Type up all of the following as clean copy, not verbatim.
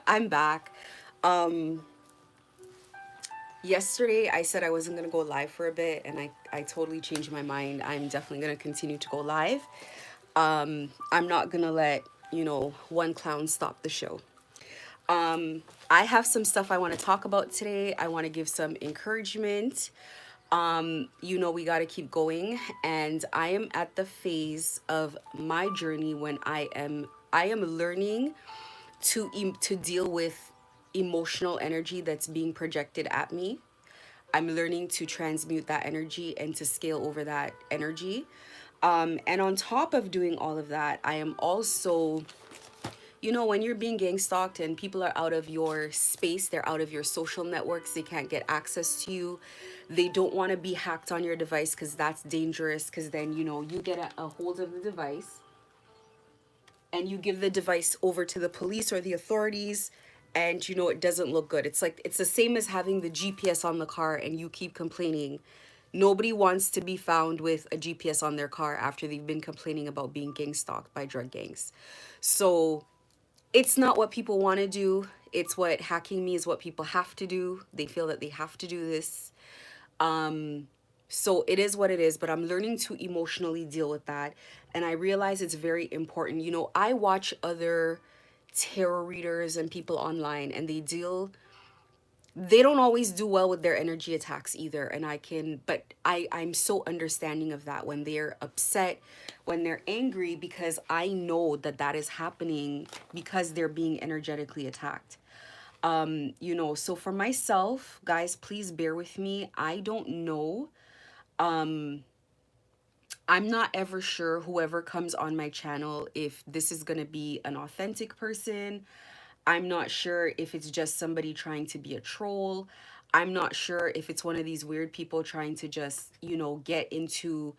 I'm back. Um, Yesterday I said I wasn't gonna go live for a bit, and I totally changed my mind. I'm definitely gonna continue to go live. I'm not gonna let one clown stop the show. I have some stuff I want to talk about today. I want to give some encouragement. We got to keep going, and I am at the phase of my journey when I am learning to deal with emotional energy that's being projected at me. I'm learning to transmute that energy and to scale over that energy. And on top of doing all of that, I am also, when you're being gang stalked and people are out of your space, they're out of your social networks, they can't get access to you. They don't want to be hacked on your device because that's dangerous. Because then, you get a hold of the device and you give the device over to the police or the authorities, and it doesn't look good. It's like it's the same as having the GPS on the car and you keep complaining. Nobody wants to be found with a GPS on their car after they've been complaining about being gang stalked by drug gangs. So it's not what people want to do. It's what hacking me is what people have to do. They feel that they have to do this. So it is what it is, but I'm learning to emotionally deal with that. And I realize it's very important. I watch other tarot readers and people online, and they don't always do well with their energy attacks either. And I'm so understanding of that when they're upset, when they're angry, because I know that that is happening because they're being energetically attacked. So for myself, guys, please bear with me. I don't know. I'm not ever sure whoever comes on my channel if this is going to be an authentic person. I'm not sure if it's just somebody trying to be a troll. I'm not sure if it's one of these weird people trying to just, get into,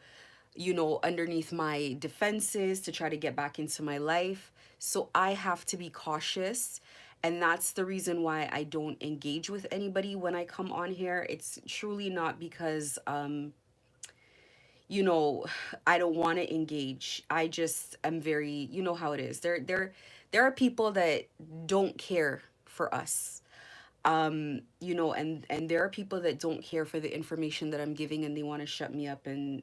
underneath my defenses to try to get back into my life. So I have to be cautious. And that's the reason why I don't engage with anybody when I come on here. It's truly not because you know, I don't want to engage. I just am very, how it is. There are people that don't care for us. And there are people that don't care for the information that I'm giving, and they want to shut me up and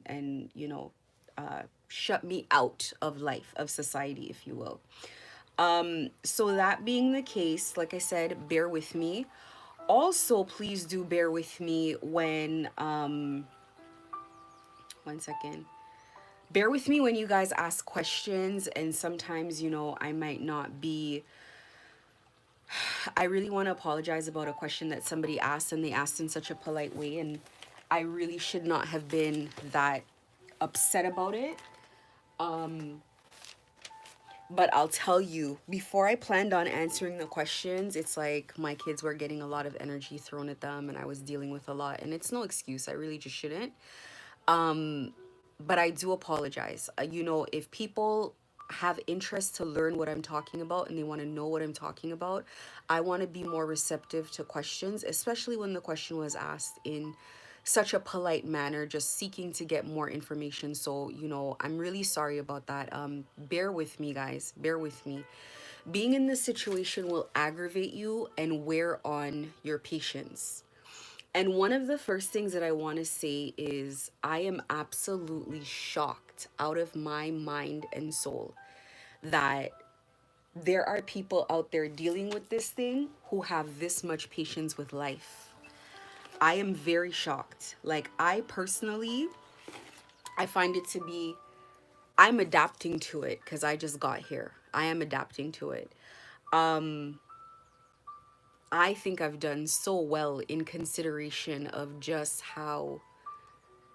shut me out of life, of society, if you will. So that being the case, like I said, bear with me. Also, please do bear with me when one second. Bear with me when you guys ask questions, and sometimes I might not be. I really want to apologize about a question that somebody asked, and they asked in such a polite way, and I really should not have been that upset about it. But I'll tell you, before I planned on answering the questions, it's like my kids were getting a lot of energy thrown at them, and I was dealing with a lot, and it's no excuse. I really just shouldn't. But I do apologize. If people have interest to learn what I'm talking about and they want to know what I'm talking about, I want to be more receptive to questions, especially when the question was asked in such a polite manner, just seeking to get more information. So, I'm really sorry about that. Bear with me, guys. Bear with me. Being in this situation will aggravate you and wear on your patience. And one of the first things that I want to say is I am absolutely shocked out of my mind and soul that there are people out there dealing with this thing who have this much patience with life. I am very shocked. Like, I personally, I find it to be, I'm adapting to it because I just got here. I am adapting to it. I think I've done so well in consideration of just how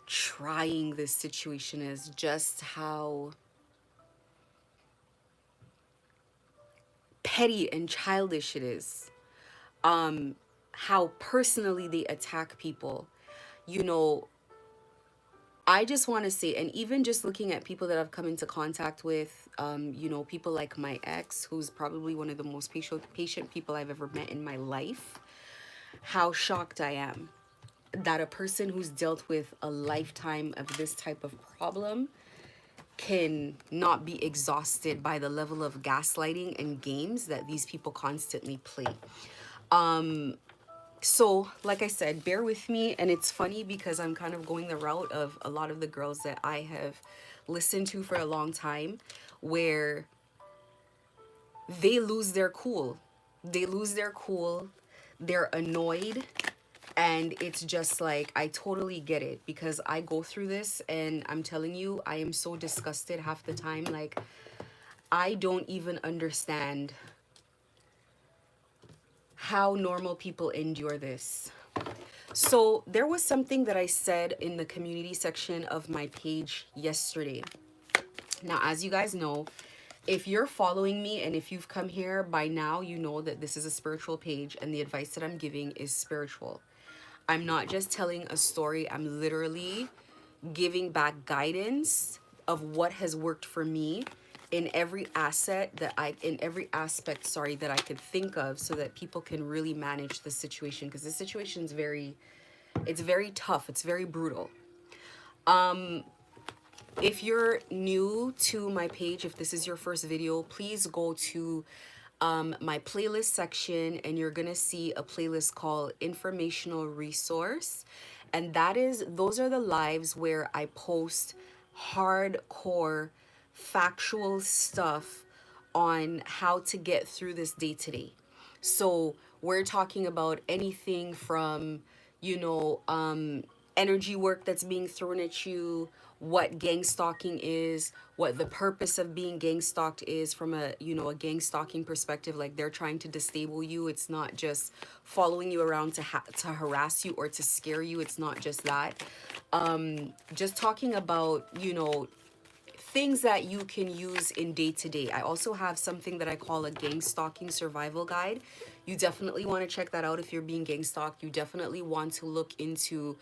trying this situation is, just how petty and childish it is, how personally they attack people. You know, I just want to say, and even just looking at people that I've come into contact with, people like my ex, who's probably one of the most patient people I've ever met in my life, how shocked I am that a person who's dealt with a lifetime of this type of problem can not be exhausted by the level of gaslighting and games that these people constantly play. So, like I said, bear with me. And it's funny because I'm kind of going the route of a lot of the girls that I have listened to for a long time, where they lose their cool. They lose their cool. They're annoyed. And it's just like, I totally get it because I go through this and I'm telling you, I am so disgusted half the time. Like, I don't even understand how normal people endure this. So there was something that I said in the community section of my page yesterday. Now, as you guys know, if you're following me and if you've come here by now, you know that this is a spiritual page and the advice that I'm giving is spiritual. I'm not just telling a story, I'm literally giving back guidance of what has worked for me in every aspect, sorry, that I could think of, so that people can really manage the situation, because this situation is it's very tough, it's very brutal. If you're new to my page, if this is your first video, please go to my playlist section and you're gonna see a playlist called Informational Resource. And those are the lives where I post hardcore factual stuff on how to get through this day to day. So we're talking about anything from, you know, energy work that's being thrown at you, what gang stalking is, what the purpose of being gang stalked is from a, you know, a gang stalking perspective. Like, they're trying to disable you. It's not just following you around to harass you or to scare you. It's not just that. Just talking about, you know, things that you can use in day to day. I also have something that I call a gang stalking survival guide. You definitely want to check that out if you're being gang stalked. You definitely want to look into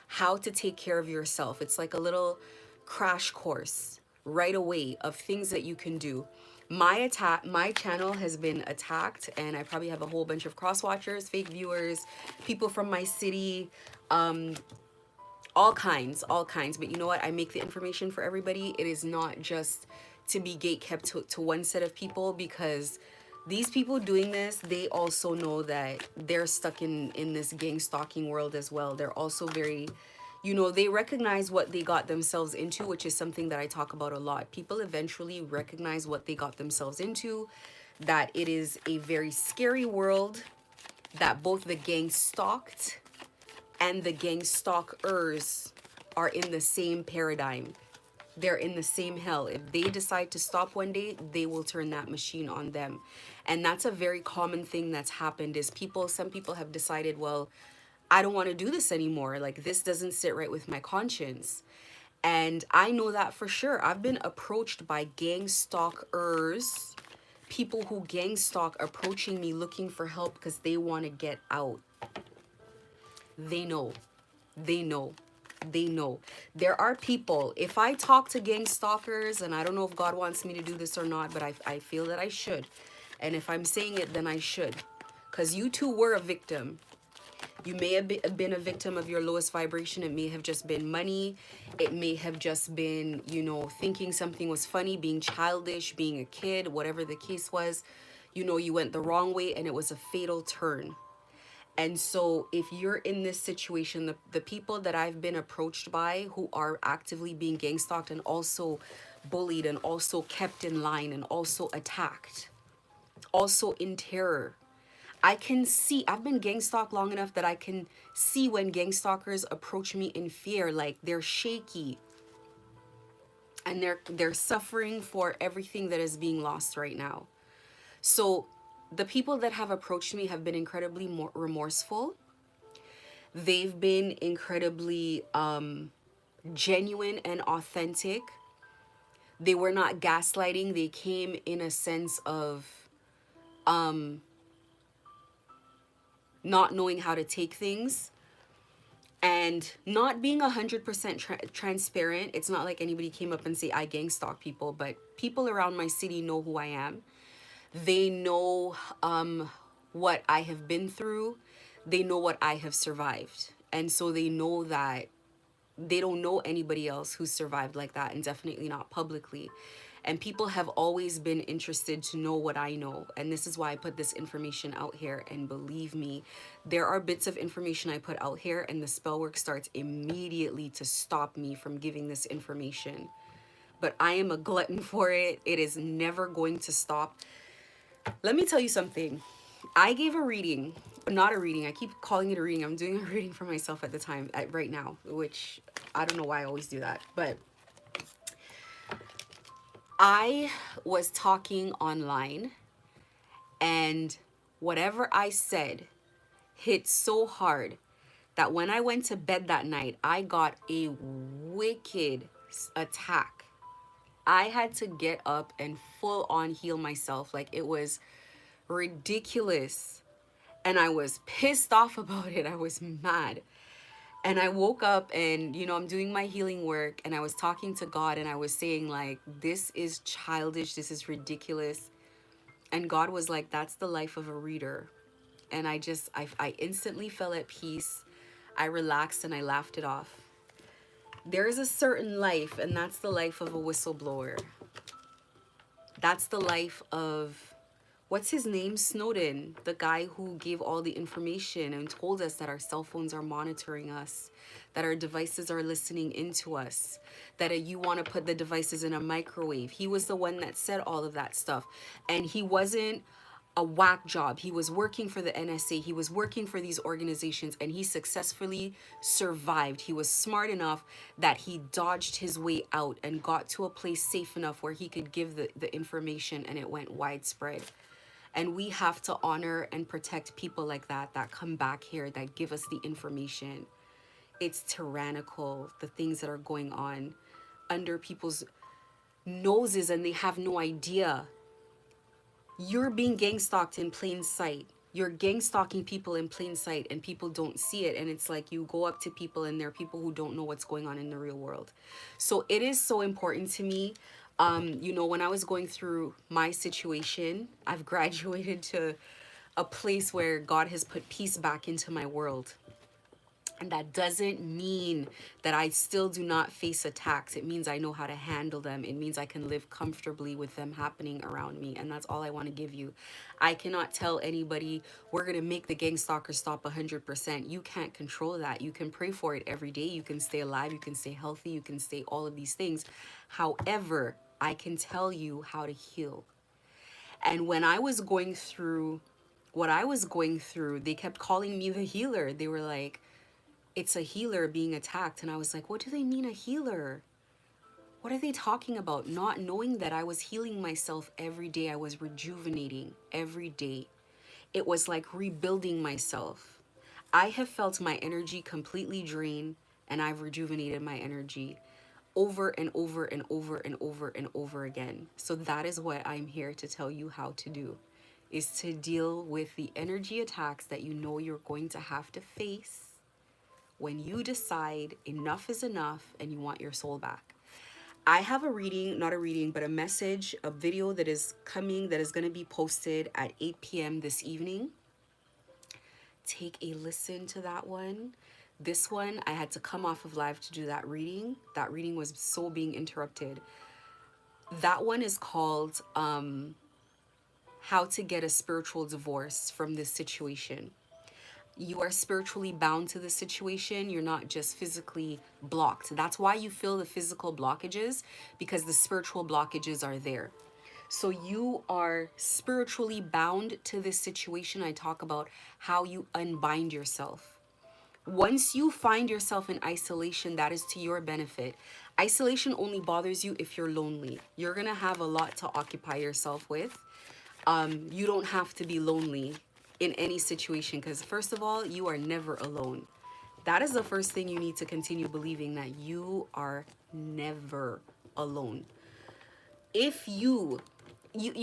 how to take care of yourself. It's like a little crash course right away of things that you can do. My channel has been attacked, and I probably have a whole bunch of cross watchers, fake viewers, people from my city, all kinds. But you know what? I make the information for everybody. It is not just to be gate kept to one set of people, because these people doing this, they also know that they're stuck in this gang stalking world as well. They're also very, you know, they recognize what they got themselves into, which is something that I talk about a lot. People eventually recognize what they got themselves into, that it is a very scary world, that both the gang stalked and the gang stalkers are in the same paradigm. They're in the same hell. If they decide to stop one day, they will turn that machine on them. And that's a very common thing that's happened, is some people have decided, well, I don't want to do this anymore. Like, this doesn't sit right with my conscience. And I know that for sure. I've been approached by gang stalkers, people who gang stalk, approaching me looking for help because they want to get out. They know. They know. They know. There are people, if I talk to gang stalkers, and I don't know if God wants me to do this or not, but I feel that I should. And if I'm saying it, then I should. Because you too were a victim. You may have been a victim of your lowest vibration. It may have just been money. It may have just been, you know, thinking something was funny, being childish, being a kid, whatever the case was. You know, you went the wrong way and it was a fatal turn. And so if you're in this situation, the people that I've been approached by who are actively being gang stalked and also bullied and also kept in line and also attacked, also in terror. I can see, I've been gang stalked long enough that I can see when gang stalkers approach me in fear, like they're shaky and they're suffering for everything that is being lost right now. So the people that have approached me have been incredibly more remorseful. They've been incredibly genuine and authentic. They were not gaslighting. They came in a sense of not knowing how to take things and not being 100% transparent. It's not like anybody came up and say, I gang stalk people, but people around my city know who I am. They know what I have been through. They know what I have survived. And so they know that They don't know anybody else who's survived like that, and definitely not publicly. And people have always been interested to know what I know. And this is why I put this information out here. And believe me, there are bits of information I put out here, and the spell work starts immediately to stop me from giving this information. But I am a glutton for it. It is never going to stop. Let me tell you something. I gave a reading, not a reading. I keep calling it a reading. I'm doing a reading for myself at the time, right now, which I don't know why I always do that. But I was talking online, and whatever I said hit so hard that when I went to bed that night, I got a wicked attack. I had to get up and full on heal myself. Like, it was ridiculous. And I was pissed off about it. I was mad. And I woke up and, I'm doing my healing work, and I was talking to God, and I was saying, like, this is childish. This is ridiculous. And God was like, that's the life of a reader. And I instantly fell at peace. I relaxed and I laughed it off. There is a certain life, and that's the life of a whistleblower. That's the life of, what's his name? Snowden, the guy who gave all the information and told us that our cell phones are monitoring us, that our devices are listening into us, that you want to put the devices in a microwave. He was the one that said all of that stuff. And he wasn't a whack job. He was working for the NSA. He was working for these organizations, and he successfully survived. He was smart enough that he dodged his way out and got to a place safe enough where he could give the information, and it went widespread. And we have to honor and protect people like that, that come back here, that give us the information. It's tyrannical, the things that are going on under people's noses, and they have no idea. You're being gang stalked in plain sight. You're gang stalking people in plain sight, and people don't see it. And it's like you go up to people, and there are people who don't know what's going on in the real world. So it is so important to me. When I was going through my situation, I've graduated to a place where God has put peace back into my world. And that doesn't mean that I still do not face attacks. It means I know how to handle them. It means I can live comfortably with them happening around me. And that's all I want to give you. I cannot tell anybody, we're going to make the gang stalker stop 100%. You can't control that. You can pray for it every day. You can stay alive. You can stay healthy. You can stay all of these things. However, I can tell you how to heal. And when I was going through what I was going through, they kept calling me the healer. They were like, it's a healer being attacked. And I was like, what do they mean, a healer? What are they talking about? Not knowing that I was healing myself every day. I was rejuvenating every day. It was like rebuilding myself. I have felt my energy completely drain, and I've rejuvenated my energy over and over and over and over and over again. So that is what I'm here to tell you how to do, is to deal with the energy attacks that you know you're going to have to face when you decide enough is enough and you want your soul back. I have a reading, not a reading, but a message, a video that is coming, that is going to be posted at 8 p.m. this evening. Take a listen to that one. This one, I had to come off of live to do that reading. That reading was so being interrupted. That one is called How to Get a Spiritual Divorce from This Situation. You are spiritually bound to the situation. You're not just physically blocked. That's why you feel the physical blockages, because the spiritual blockages are there. So you are spiritually bound to this situation. I talk about how you unbind yourself. Once you find yourself in isolation, that is to your benefit. Isolation only bothers you if you're lonely. You're going to have a lot to occupy yourself with. You don't have to be lonely in any situation, because first of all, you are never alone. That is the first thing you need to continue believing, that you are never alone. If you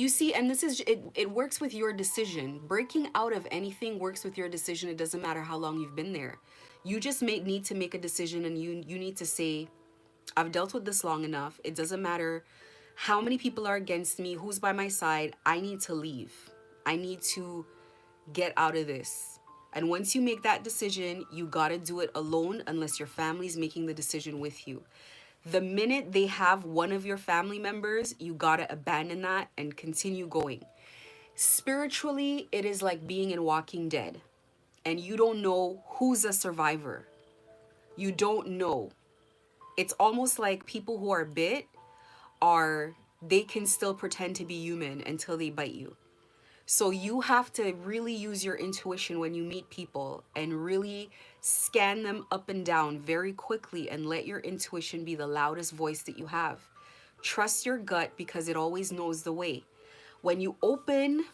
see, and this is it works with your decision. Breaking out of anything works with your decision. It doesn't matter how long you've been there. You just need to make a decision, and you need to say, I've dealt with this long enough. It doesn't matter how many people are against me, who's by my side. I need to leave. I need to get out of this. And once you make that decision, you gotta do it alone unless your family's making the decision with you. The minute they have one of your family members, you gotta abandon that and continue going. Spiritually, it is like being in Walking Dead, and you don't know who's a survivor. You don't know. It's almost like people who are bit are, they can still pretend to be human until they bite you. So you have to really use your intuition when you meet people and really scan them up and down very quickly and let your intuition be the loudest voice that you have. Trust your gut because it always knows the way. When you open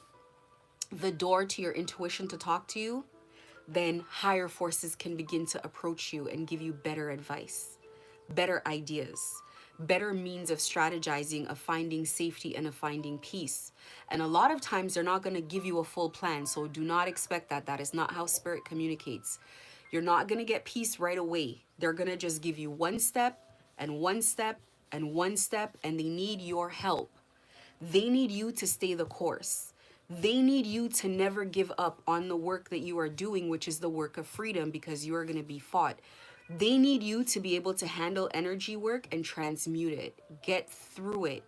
the door to your intuition to talk to you, then higher forces can begin to approach you and give you better advice, better ideas, better means of strategizing, of finding safety and of finding peace. And a lot of times they're not going to give you a full plan. So do not expect that. That is not how spirit communicates. You're not going to get peace right away. They're going to just give you one step and one step and one step, and they need your help. They need you to stay the course. They need you to never give up on the work that you are doing, which is the work of freedom, because you are going to be fought. They need you to be able to handle energy work and transmute it, get through it.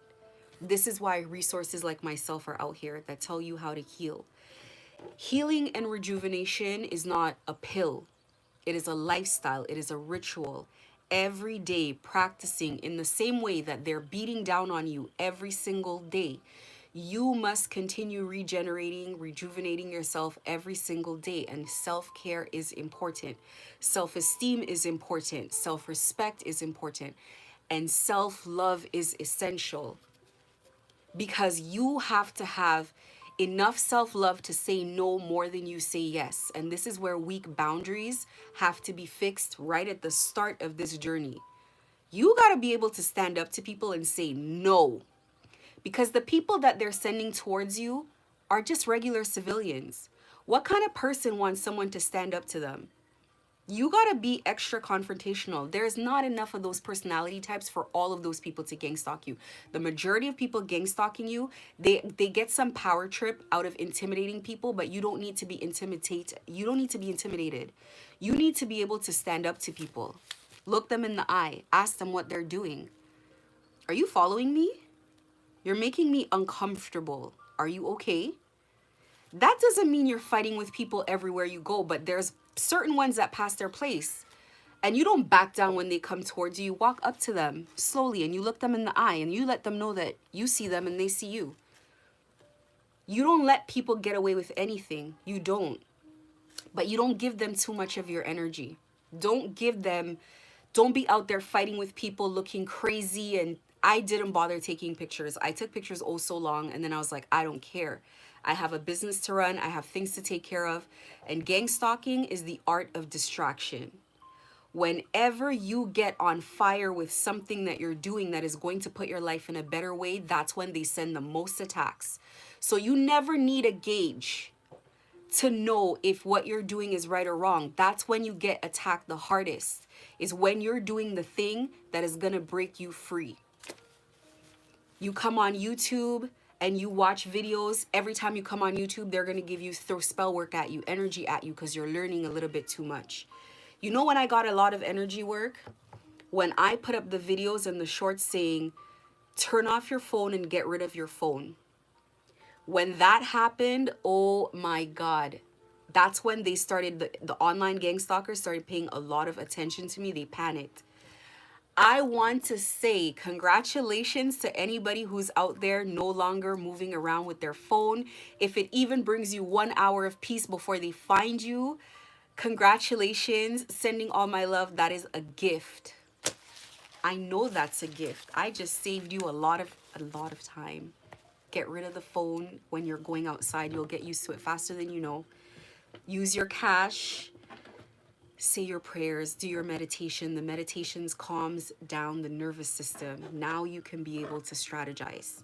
This is why resources like myself are out here that tell you how to heal. Healing and rejuvenation is not a pill. It is a lifestyle. It is a ritual. Every day practicing in the same way that they're beating down on you every single day. You must continue regenerating, rejuvenating yourself every single day. And self-care is important. Self-esteem is important. Self-respect is important. And self-love is essential. Because you have to have enough self-love to say no more than you say yes. And this is where weak boundaries have to be fixed right at the start of this journey. You got to be able to stand up to people and say no. Because the people that they're sending towards you are just regular civilians. What kind of person wants someone to stand up to them? You gotta be extra confrontational. There's not enough of those personality types for all of those people to gang stalk you. The majority of people gang stalking you, they get some power trip out of intimidating people, but you don't need to be intimidated. You don't need to be intimidated. You need to be able to stand up to people. Look them in the eye. Ask them what they're doing. Are you following me? You're making me uncomfortable. Are you okay? That doesn't mean you're fighting with people everywhere you go, but there's certain ones that pass their place. And you don't back down when they come towards you. You walk up to them slowly and you look them in the eye and you let them know that you see them and they see you. You don't let people get away with anything. You don't. But you don't give them too much of your energy. Don't be out there fighting with people looking crazy. And I didn't bother taking pictures. I took pictures oh so long, and then I was like, I don't care. I have a business to run. I have things to take care of. And gang stalking is the art of distraction. Whenever you get on fire with something that you're doing that is going to put your life in a better way, that's when they send the most attacks. So you never need a gauge to know if what you're doing is right or wrong. That's when you get attacked the hardest, is when you're doing the thing that is gonna break you free. You come on YouTube and you watch videos. Every time you come on YouTube, they're gonna throw spell work at you, energy at you, because you're learning a little bit too much. You know when I got a lot of energy work? When I put up the videos and the shorts saying, turn off your phone and get rid of your phone. When that happened, oh my God. That's when they started, the online gang stalkers started paying a lot of attention to me. They panicked. I want to say congratulations to anybody who's out there no longer moving around with their phone. If it even brings you 1 hour of peace before they find you, congratulations. Sending all my love. That is a gift. I know that's a gift. I just saved you a lot of time. Get rid of the phone when you're going outside. You'll get used to it faster than you know. Use your cash. Say your prayers. Do your meditation. The meditations calms down the nervous system. Now you can be able to strategize.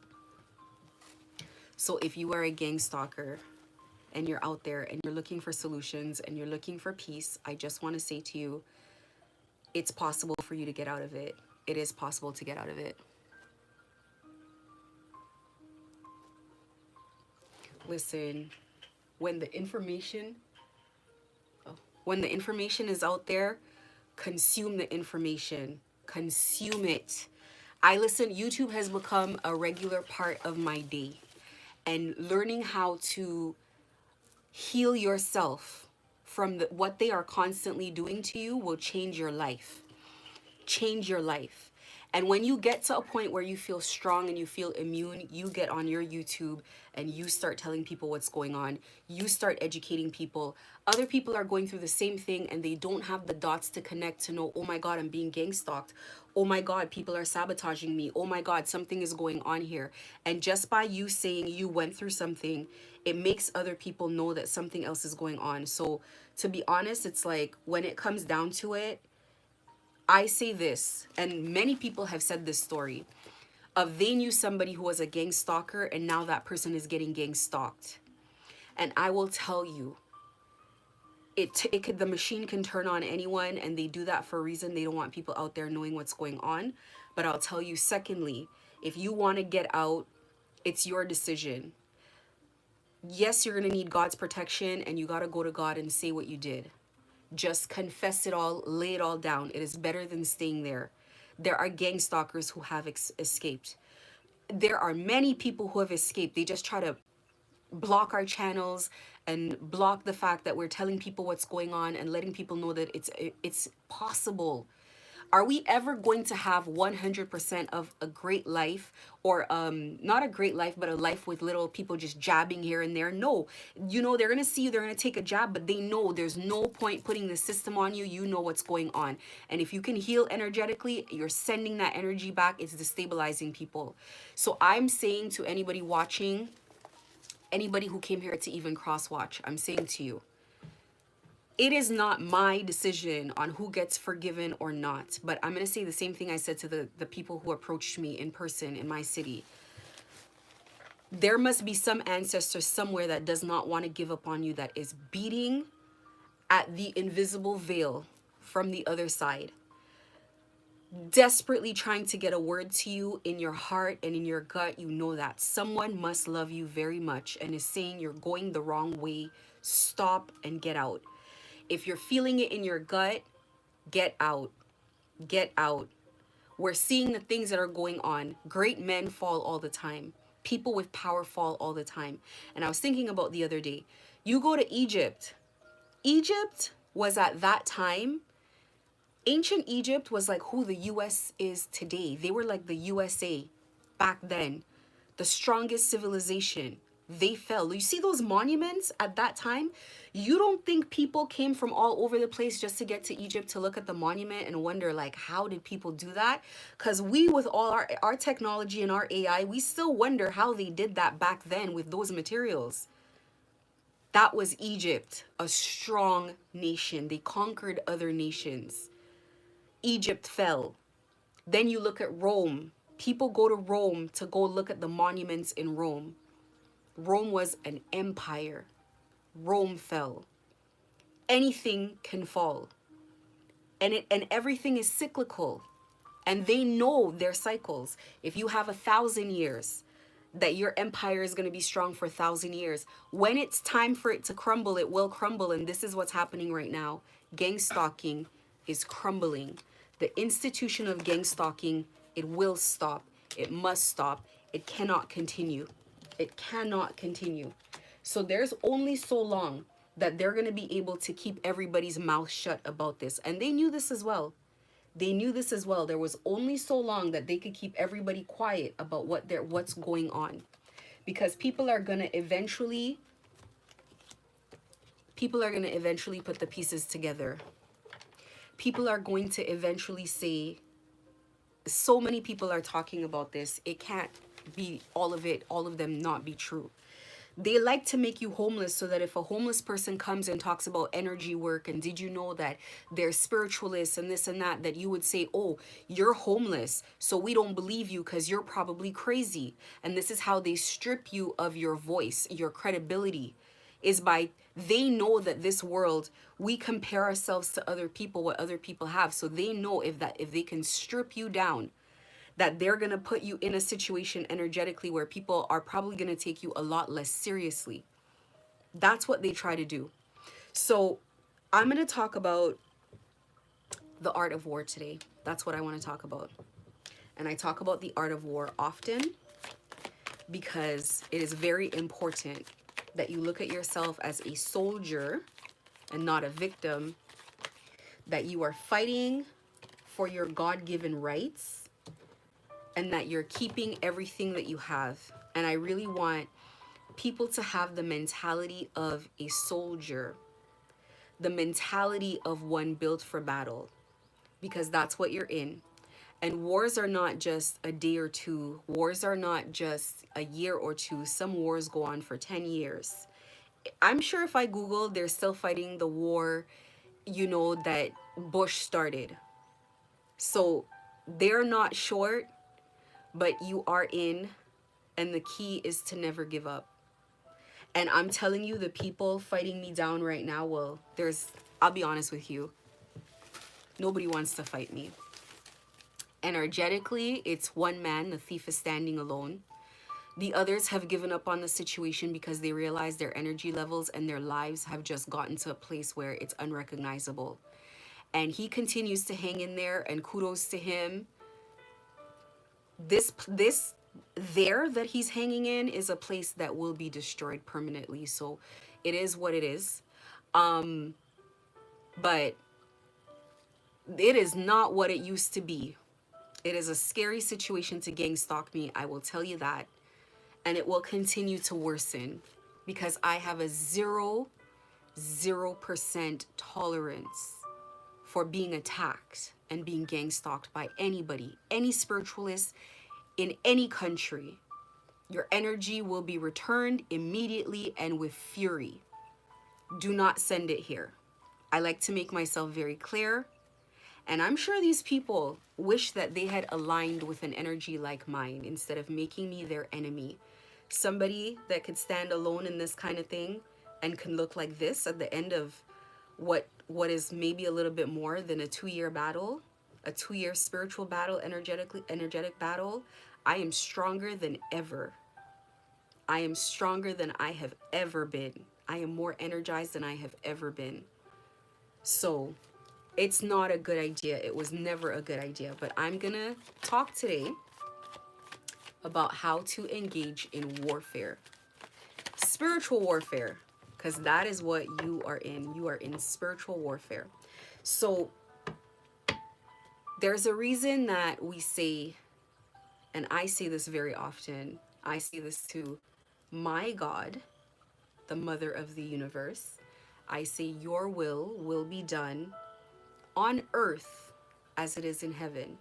So if you are a gang stalker and you're out there and you're looking for solutions and you're looking for peace, I just want to say to you, it's possible for you to get out of it. It is possible to get out of it. Listen, when the information When the information is out there, consume the information, consume it. YouTube has become a regular part of my day, and learning how to heal yourself from what they are constantly doing to you will change your life. Change your life. And when you get to a point where you feel strong and you feel immune, you get on your YouTube and you start telling people what's going on. You start educating people. Other people are going through the same thing and they don't have the dots to connect to know, oh my God, I'm being gang stalked. Oh my God, people are sabotaging me. Oh my God, something is going on here. And just by you saying you went through something, it makes other people know that something else is going on. So to be honest, it's like when it comes down to it, I say this, and many people have said this story of they knew somebody who was a gang stalker and now that person is getting gang stalked. And I will tell you, it could, the machine can turn on anyone, and they do that for a reason. They don't want people out there knowing what's going on. But I'll tell you, secondly, if you want to get out, it's your decision. Yes, you're going to need God's protection, and you got to go to God and say what you did. Just confess it all, lay it all down. It is better than staying there. There are gang stalkers who have escaped. There are many people who have escaped. They just try to block our channels and block the fact that we're telling people what's going on and letting people know that it's possible. Are we ever going to have 100% of a great life, or not a great life, but a life with little people just jabbing here and there? No. You know, they're going to see you, they're going to take a jab, but they know there's no point putting the system on you. You know what's going on. And if you can heal energetically, you're sending that energy back. It's destabilizing people. So I'm saying to anybody watching, anybody who came here to even cross watch, I'm saying to you, it is not my decision on who gets forgiven or not. But I'm going to say the same thing I said to the people who approached me in person in my city. There must be some ancestor somewhere that does not want to give up on you, that is beating at the invisible veil from the other side, desperately trying to get a word to you in your heart and in your gut. You know that someone must love you very much and is saying you're going the wrong way. Stop and get out. If you're feeling it in your gut, get out. Get out. We're seeing the things that are going on. Great men fall all the time. People with power fall all the time. And I was thinking about the other day. You go to Egypt. Egypt was at that time, ancient Egypt was like who the US is today. They were like the USA back then. The strongest civilization. They fell. You see those monuments at that time? You don't think people came from all over the place just to get to Egypt to look at the monument and wonder, like, how did people do that? Because we, with all our technology and our AI, we still wonder how they did that back then with those materials. That was Egypt, a strong nation. They conquered other nations. Egypt fell. Then you look at Rome. People go to Rome to go look at the monuments in Rome. Rome was an empire. Rome fell. Anything can fall. And everything is cyclical. And they know their cycles. If you have 1,000 years, that your empire is going to be strong for 1,000 years. When it's time for it to crumble, it will crumble. And this is what's happening right now. Gang stalking is crumbling. The institution of gang stalking, it will stop. It must stop. It cannot continue. It cannot continue. So there's only so long that they're going to be able to keep everybody's mouth shut about this. And they knew this as well. They knew this as well. There was only so long that they could keep everybody quiet about what's going on. Because people are going to eventually put the pieces together. People are going to eventually say, so many people are talking about this. It can't be all of them not be true. They like to make you homeless so that if a homeless person comes and talks about energy work and did you know that they're spiritualists and this and that, that you would say, oh, you're homeless, so we don't believe you because you're probably crazy. And this is how they strip you of your voice, your credibility, is by they know that this world, we compare ourselves to other people, what other people have. So they know if they can strip you down, that they're going to put you in a situation energetically where people are probably going to take you a lot less seriously. That's what they try to do. So I'm going to talk about the art of war today. That's what I want to talk about. And I talk about the art of war often because it is very important that you look at yourself as a soldier and not a victim, that you are fighting for your God-given rights, and that you're keeping everything that you have. And I really want people to have the mentality of a soldier, the mentality of one built for battle, because that's what you're in. And wars are not just a day or two. Wars are not just a year or two. Some wars go on for 10 years. I'm sure if I Google, they're still fighting the war, that Bush started. So they're not short, but you are in, and the key is to never give up. And I'm telling you, the people fighting me down right now, well, I'll be honest with you, nobody wants to fight me. Energetically, it's one man, the thief is standing alone. The others have given up on the situation because they realize their energy levels and their lives have just gotten to a place where it's unrecognizable. And he continues to hang in there, and kudos to him. This there that he's hanging in is a place that will be destroyed permanently. So it is what it is. But it is not what it used to be. It is a scary situation to gang stalk me, I will tell you that. And it will continue to worsen because I have a 0% tolerance for being attacked and being gang stalked by anybody, any spiritualist in any country. Your energy will be returned immediately and with fury. Do not send it here. I like to make myself very clear. And I'm sure these people wish that they had aligned with an energy like mine instead of making me their enemy. Somebody that could stand alone in this kind of thing and can look like this at the end of what is maybe a little bit more than a 2-year battle, a 2-year spiritual battle, energetic battle. I am stronger than ever. I am stronger than I have ever been. I am more energized than I have ever been. So it's not a good idea. It was never a good idea. But I'm gonna talk today about how to engage in warfare. Spiritual warfare, because that is what you are in. You are in spiritual warfare. So there's a reason that we say, and I say this very often, I say this to my God, the mother of the universe. I say, your will be done on earth as it is in heaven.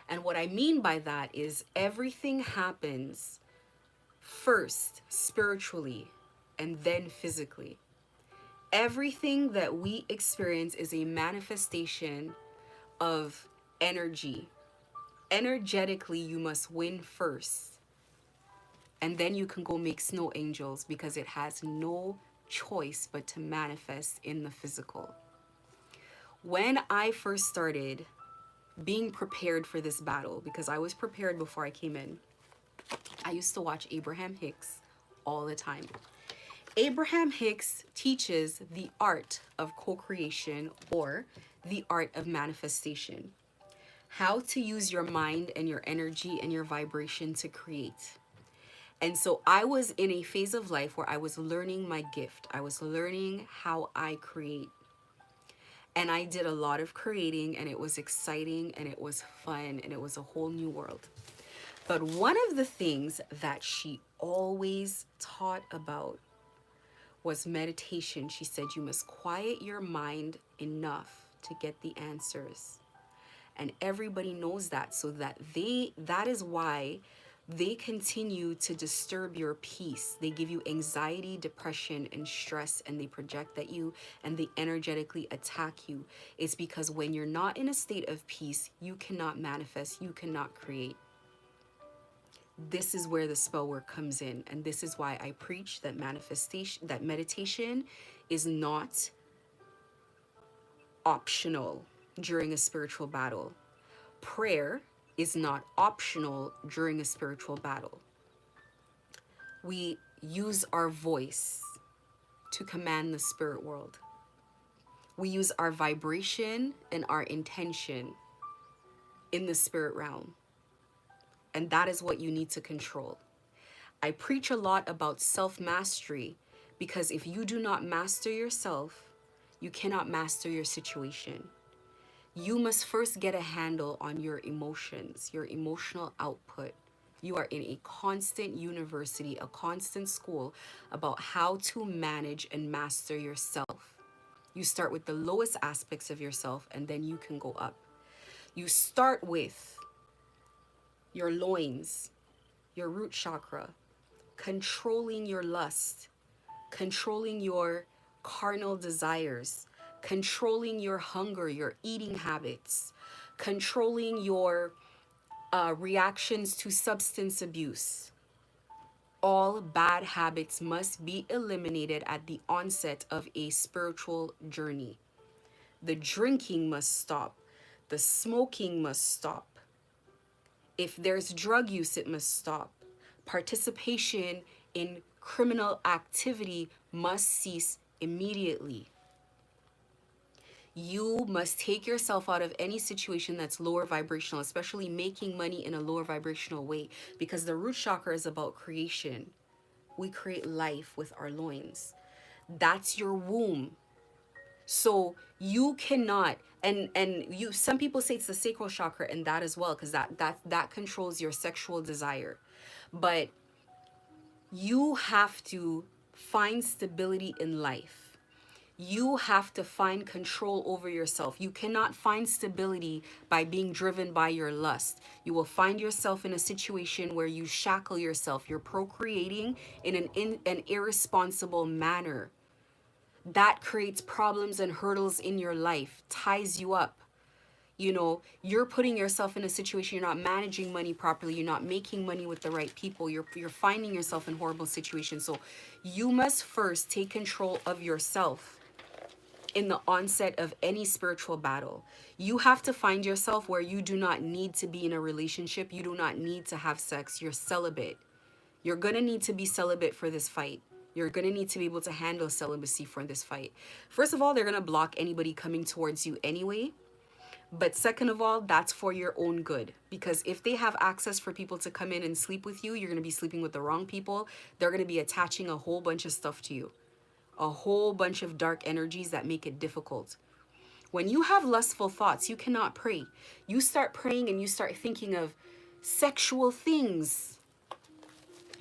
And what I mean by that is everything happens first spiritually and then physically. Everything that we experience is a manifestation of energy. Energetically, you must win first. And then you can go make snow angels because it has no choice but to manifest in the physical. When I first started being prepared for this battle, because I was prepared before I came in, I used to watch Abraham Hicks all the time. Abraham Hicks teaches the art of co-creation, or the art of manifestation. How to use your mind and your energy and your vibration to create. And so I was in a phase of life where I was learning my gift. I was learning how I create. And I did a lot of creating, and it was exciting and it was fun and it was a whole new world. But one of the things that she always taught about was meditation. She said, you must quiet your mind enough to get the answers. And everybody knows that, so that is why they continue to disturb your peace. They give you anxiety, depression, and stress, and they project at you and they energetically attack you. It's because when you're not in a state of peace, you cannot manifest, you cannot create. This is where the spell work comes in, and this is why I preach that meditation is not optional during a spiritual battle. Prayer is not optional during a spiritual battle. We use our voice to command the spirit world. We use our vibration and our intention in the spirit realm. And that is what you need to control. I preach a lot about self-mastery because if you do not master yourself, you cannot master your situation. You must first get a handle on your emotions, your emotional output. You are in a constant university, a constant school about how to manage and master yourself. You start with the lowest aspects of yourself and then you can go up. You start with your loins, your root chakra, controlling your lust, controlling your carnal desires, controlling your hunger, your eating habits, controlling your reactions to substance abuse. All bad habits must be eliminated at the onset of a spiritual journey. The drinking must stop. The smoking must stop. If there's drug use, it must stop. Participation in criminal activity must cease immediately. You must take yourself out of any situation that's lower vibrational, especially making money in a lower vibrational way, because the root chakra is about creation. We create life with our loins. That's your womb. So you cannot, and you, some people say it's the sacral chakra, and that as well, because that controls your sexual desire. But you have to find stability in life. You have to find control over yourself. You cannot find stability by being driven by your lust. You will find yourself in a situation where you shackle yourself. You're procreating in an irresponsible manner. That creates problems and hurdles in your life, ties you up. You know, you're putting yourself in a situation, you're not managing money properly, you're not making money with the right people, you're finding yourself in horrible situations. So you must first take control of yourself in the onset of any spiritual battle. You have to find yourself where you do not need to be in a relationship, you do not need to have sex, you're celibate. You're gonna need to be celibate for this fight. You're gonna need to be able to handle celibacy for this fight. First of all, they're gonna block anybody coming towards you anyway. But second of all, that's for your own good. Because if they have access for people to come in and sleep with you, you're gonna be sleeping with the wrong people. They're gonna be attaching a whole bunch of stuff to you. A whole bunch of dark energies that make it difficult. When you have lustful thoughts, you cannot pray. You start praying and you start thinking of sexual things.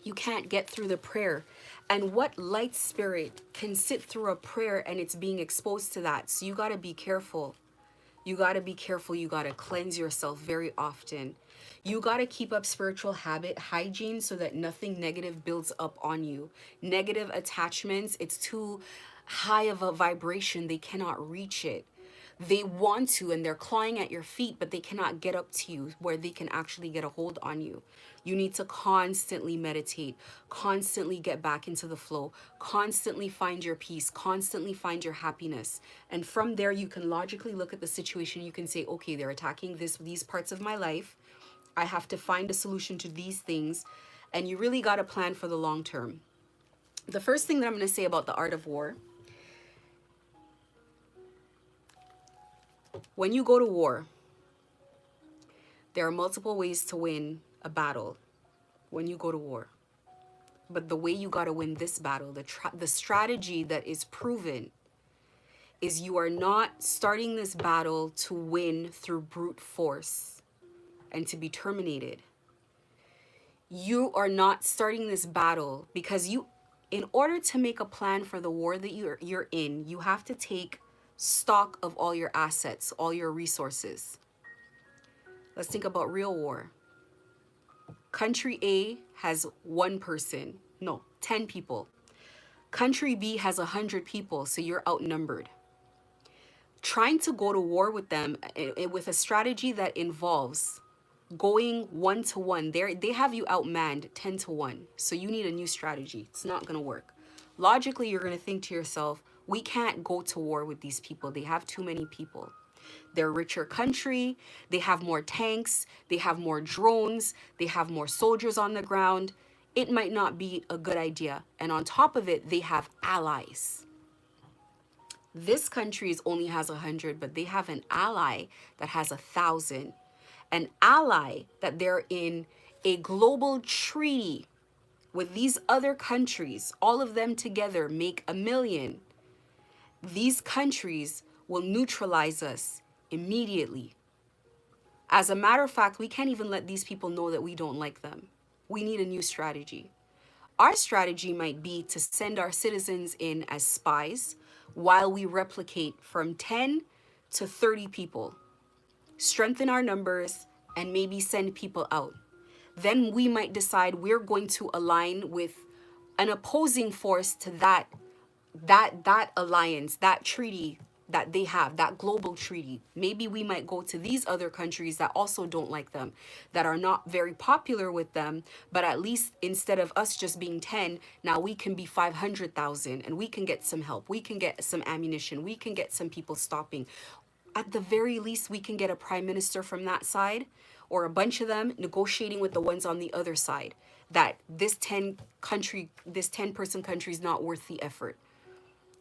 You can't get through the prayer. And what light spirit can sit through a prayer and it's being exposed to that? So you got to be careful. You got to be careful. You got to cleanse yourself very often. You got to keep up spiritual habit hygiene so that nothing negative builds up on you. Negative attachments, it's too high of a vibration. They cannot reach it. They want to and they're clawing at your feet, but they cannot get up to you where they can actually get a hold on you. You need to constantly meditate, constantly get back into the flow, constantly find your peace, constantly find your happiness. And from there, you can logically look at the situation. You can say, okay, they're attacking these parts of my life. I have to find a solution to these things. And you really got to plan for the long term. The first thing that I'm going to say about the art of war, when you go to war, there are multiple ways to win a battle when you go to war. But the way you got to win this battle, the strategy that is proven, is you are not starting this battle to win through brute force and to be terminated. You are not starting this battle because in order to make a plan for the war that you're in, you have to take stock of all your assets, all your resources. Let's think about real war. Country A has 1 person, no, 10 people. Country B has 100 people, so you're outnumbered. Trying to go to war with them with a strategy that involves going 1-to-1, they have you outmanned 10-to-1, so you need a new strategy. It's not going to work. Logically, you're going to think to yourself, we can't go to war with these people. They have too many people. They're a richer country. They have more tanks. They have more drones. They have more soldiers on the ground. It might not be a good idea. And on top of it, they have allies. This country only has 100, but they have an ally that has 1,000. An ally that they're in a global treaty with these other countries, all of them together make 1,000,000. These countries will neutralize us immediately. As a matter of fact, we can't even let these people know that we don't like them. We need a new strategy. Our strategy might be to send our citizens in as spies while we replicate from 10 to 30 people, strengthen our numbers, and maybe send people out. Then we might decide we're going to align with an opposing force to that alliance, that treaty that they have, that global treaty. Maybe we might go to these other countries that also don't like them, that are not very popular with them, but at least instead of us just being 10, now we can be 500,000 and we can get some help. We can get some ammunition. We can get some people stopping. At the very least, we can get a prime minister from that side or a bunch of them negotiating with the ones on the other side that this 10-person country is not worth the effort.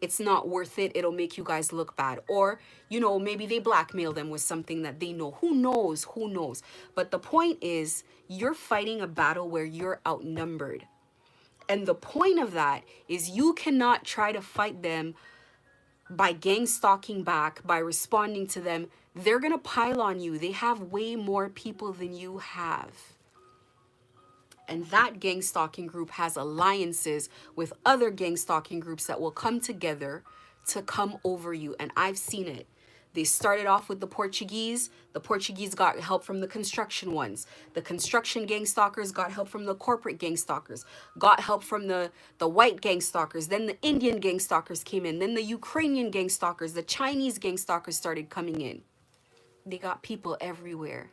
It's not worth it. It'll make you guys look bad. Or, maybe they blackmail them with something that they know. Who knows? Who knows? But the point is, you're fighting a battle where you're outnumbered. And the point of that is you cannot try to fight them by gang stalking back, by responding to them. They're going to pile on you. They have way more people than you have. And that gang stalking group has alliances with other gang stalking groups that will come together to come over you. And I've seen it. They started off with the Portuguese. The Portuguese got help from the construction ones. The construction gang stalkers got help from the corporate gang stalkers, got help from the white gang stalkers. Then the Indian gang stalkers came in. Then the Ukrainian gang stalkers, the Chinese gang stalkers started coming in. They got people everywhere.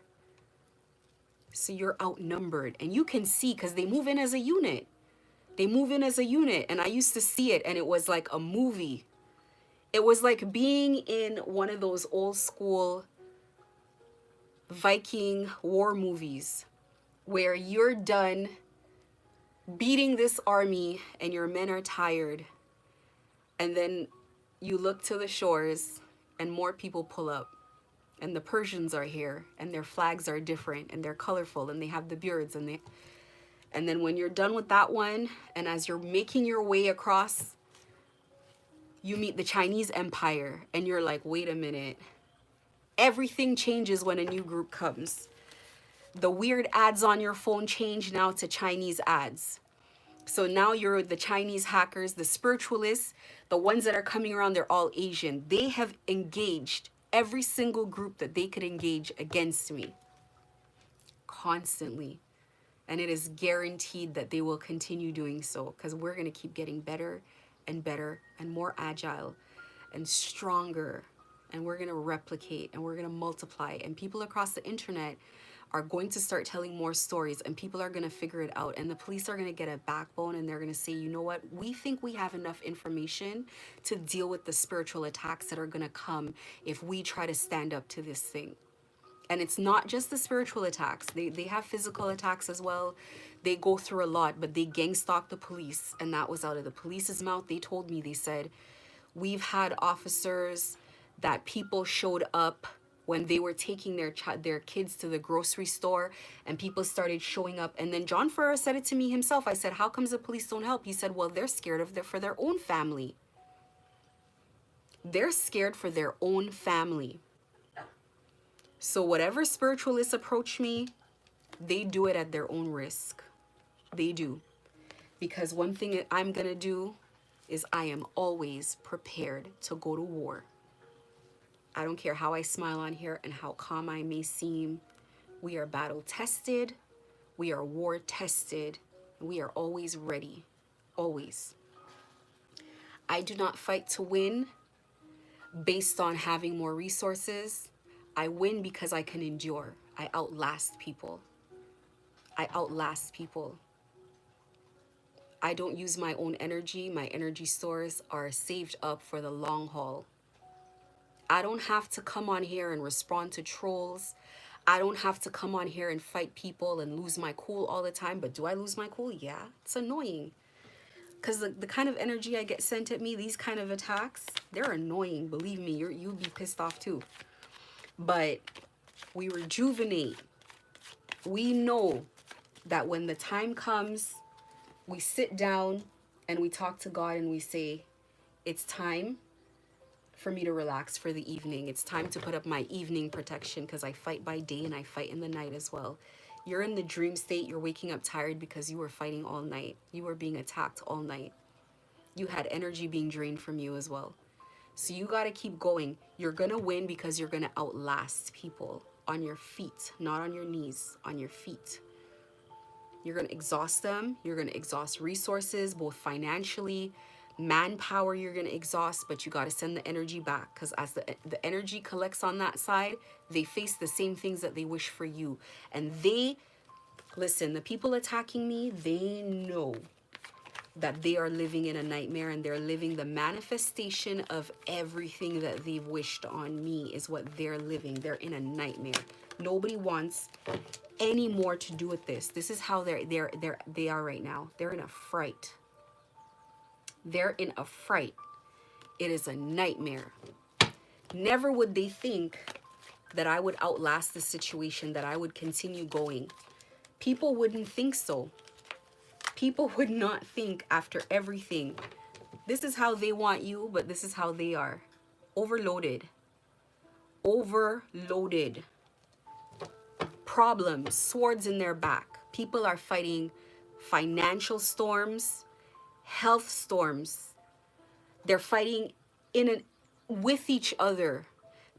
So you're outnumbered, and you can see because they move in as a unit. They move in as a unit, and I used to see it, and it was like a movie. It was like being in one of those old school Viking war movies where you're done beating this army and your men are tired, and then you look to the shores and more people pull up. And the Persians are here, and their flags are different, and they're colorful, and they have the beards, and then when you're done with that one, and as you're making your way across, you meet the Chinese Empire, and you're like, wait a minute. Everything changes when a new group comes. The weird ads on your phone change now to Chinese ads. So now you're the Chinese hackers, the spiritualists, the ones that are coming around, they're all Asian. They have engaged every single group that they could engage against me constantly. And it is guaranteed that they will continue doing so because we're going to keep getting better and better and more agile and stronger. And we're going to replicate and we're going to multiply. And people across the internet are going to start telling more stories, and people are going to figure it out. And the police are going to get a backbone, and they're going to say, you know what? We think we have enough information to deal with the spiritual attacks that are going to come if we try to stand up to this thing. And it's not just the spiritual attacks. They have physical attacks as well. They go through a lot, but they gang stalk the police. And that was out of the police's mouth. They told me, they said, we've had officers that people showed up when they were taking their kids to the grocery store, and people started showing up. And then John Ferrer said it to me himself. I said, how comes the police don't help? He said, well, they're scared for their own family. They're scared for their own family. So whatever spiritualists approach me, they do it at their own risk. They do. Because one thing I'm going to do is I am always prepared to go to war. I don't care how I smile on here and how calm I may seem. We are battle tested. We are war tested. We are always ready. Always. I do not fight to win based on having more resources. I win because I can endure. I outlast people. I outlast people. I don't use my own energy. My energy stores are saved up for the long haul. I don't have to come on here and respond to trolls. I don't have to come on here and fight people and lose my cool all the time. But do I lose my cool? Yeah, it's annoying. Because the kind of energy I get sent at me, these kind of attacks, they're annoying. Believe me, you'll be pissed off too. But we rejuvenate. We know that when the time comes, we sit down and we talk to God and we say, it's time for me to relax for the evening. It's time to put up my evening protection, because I fight by day and I fight in the night as well. You're in the dream state. You're waking up tired because you were fighting all night. You were being attacked all night. You had energy being drained from you as well. So you got to keep going. You're going to win because you're going to outlast people on your feet, not on your knees, on your feet. You're going to exhaust them. You're going to exhaust resources, both financially, manpower you're going to exhaust, but you got to send the energy back, because as the energy collects on that side, they face the same things that they wish for you. And listen, the people attacking me, they know that they are living in a nightmare, and they're living the manifestation of everything that they've wished on me is what they're living. They're in a nightmare. Nobody wants any more to do with this. This is how they are right now. They're in a fright. They're in a fright. It is a nightmare. Never would they think that I would outlast the situation, that I would continue going. People wouldn't think so. People would not think after everything. This is how they want you, but this is how they are. Overloaded. Overloaded. Problems, swords in their back. People are fighting financial storms, health storms. They're fighting with each other.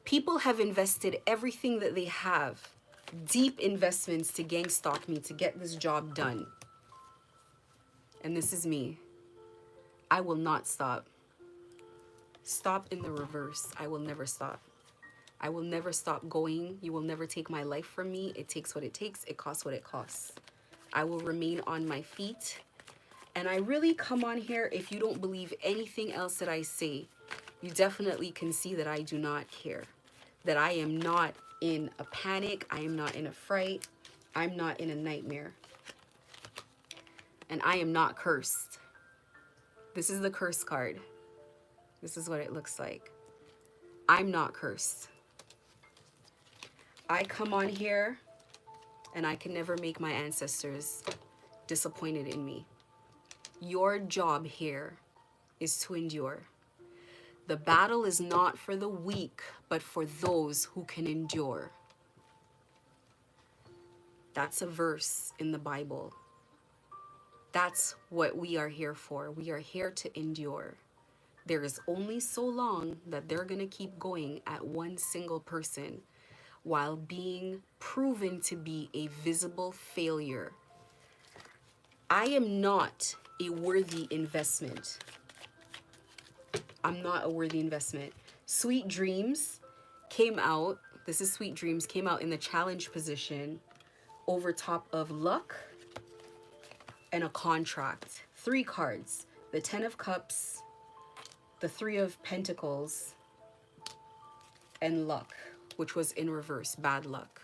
People have invested everything that they have, deep investments, to gang stalk me, to get this job done. And this is me. I will not stop. Stop in the reverse. I will never stop. I will never stop going. You will never take my life from me. It takes what it takes. It costs what it costs. I will remain on my feet. And I really come on here, if you don't believe anything else that I say, you definitely can see that I do not care. That I am not in a panic. I am not in a fright. I'm not in a nightmare. And I am not cursed. This is the curse card. This is what it looks like. I'm not cursed. I come on here and I can never make my ancestors disappointed in me. Your job here is to endure. The battle is not for the weak, but for those who can endure. That's a verse in the Bible. That's what we are here for. We are here to endure. There is only so long that they're going to keep going at one single person while being proven to be a visible failure. I am not a worthy investment. I'm not a worthy investment. Sweet Dreams came out. This is Sweet Dreams, came out in the challenge position over top of luck and a contract. 3 cards. The 10 of Cups, the 3 of Pentacles, and luck, which was in reverse, bad luck.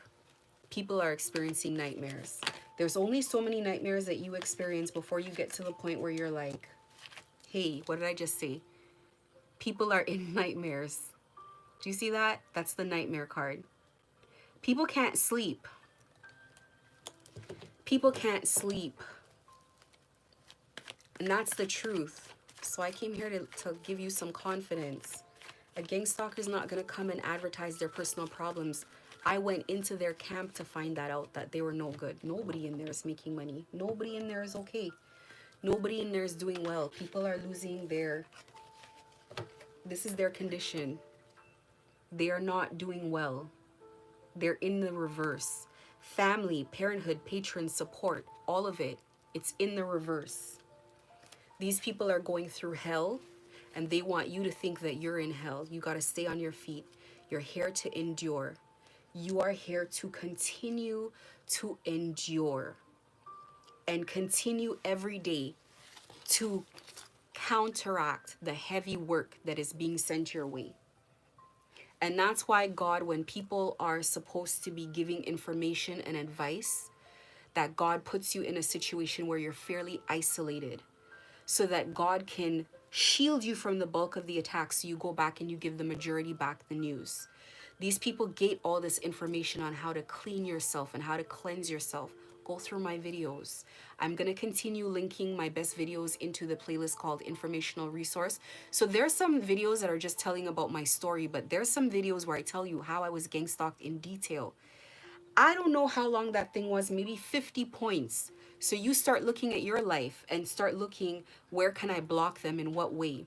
People are experiencing nightmares. There's only so many nightmares that you experience before you get to the point where you're like, hey, what did I just say? People are in nightmares. Do you see that? That's the nightmare card. People can't sleep. People can't sleep. And that's the truth. So I came here to give you some confidence. A gang stalker is not going to come and advertise their personal problems. I went into their camp to find that out, that they were no good. Nobody in there is making money. Nobody in there is okay. Nobody in there is doing well. People are losing this is their condition. They are not doing well. They're in the reverse. Family, parenthood, patron, support, all of it, it's in the reverse. These people are going through hell, and they want you to think that you're in hell. You got to stay on your feet. You're here to endure. You are here to continue to endure and continue every day to counteract the heavy work that is being sent your way. And that's why God, when people are supposed to be giving information and advice, that God puts you in a situation where you're fairly isolated. so that God can shield you from the bulk of the attacks, so you go back and you give the majority back the news. These people gate all this information on how to clean yourself and how to cleanse yourself. Go through my videos. I'm going to continue linking my best videos into the playlist called Informational Resource. So there's some videos that are just telling about my story, but there's some videos where I tell you how I was gang stalked in detail. I don't know how long that thing was, maybe 50 points. So you start looking at your life and start looking, where can I block them, in what way?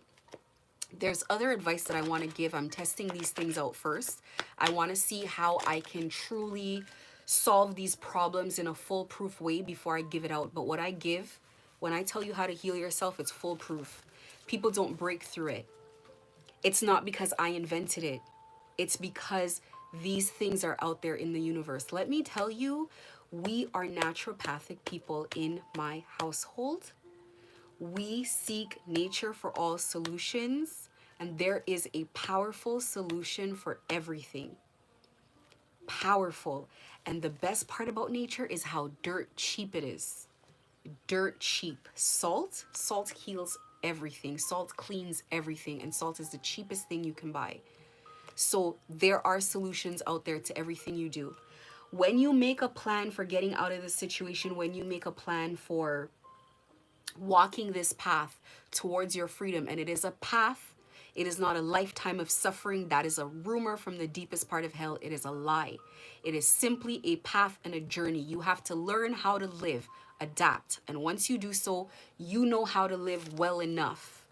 There's other advice that I want to give. I'm testing these things out first. I want to see how I can truly solve these problems in a foolproof way before I give it out. But what I give, when I tell you how to heal yourself, it's foolproof. People don't break through it. It's not because I invented it. It's because these things are out there in the universe. Let me tell you, we are naturopathic people in my household. We seek nature for all solutions, and there is a powerful solution for everything. Powerful. And the best part about nature is how dirt cheap it is. Dirt cheap. Salt heals everything. Salt cleans everything, and salt is the cheapest thing you can buy. So there are solutions out there to everything you do. When you make a plan for getting out of the situation, when you make a plan for walking this path towards your freedom, and it is a path, it is not a lifetime of suffering. That is a rumor from the deepest part of hell. It is a lie. It is simply a path and a journey. You have to learn how to live, adapt, and once you do so, you know how to live well enough.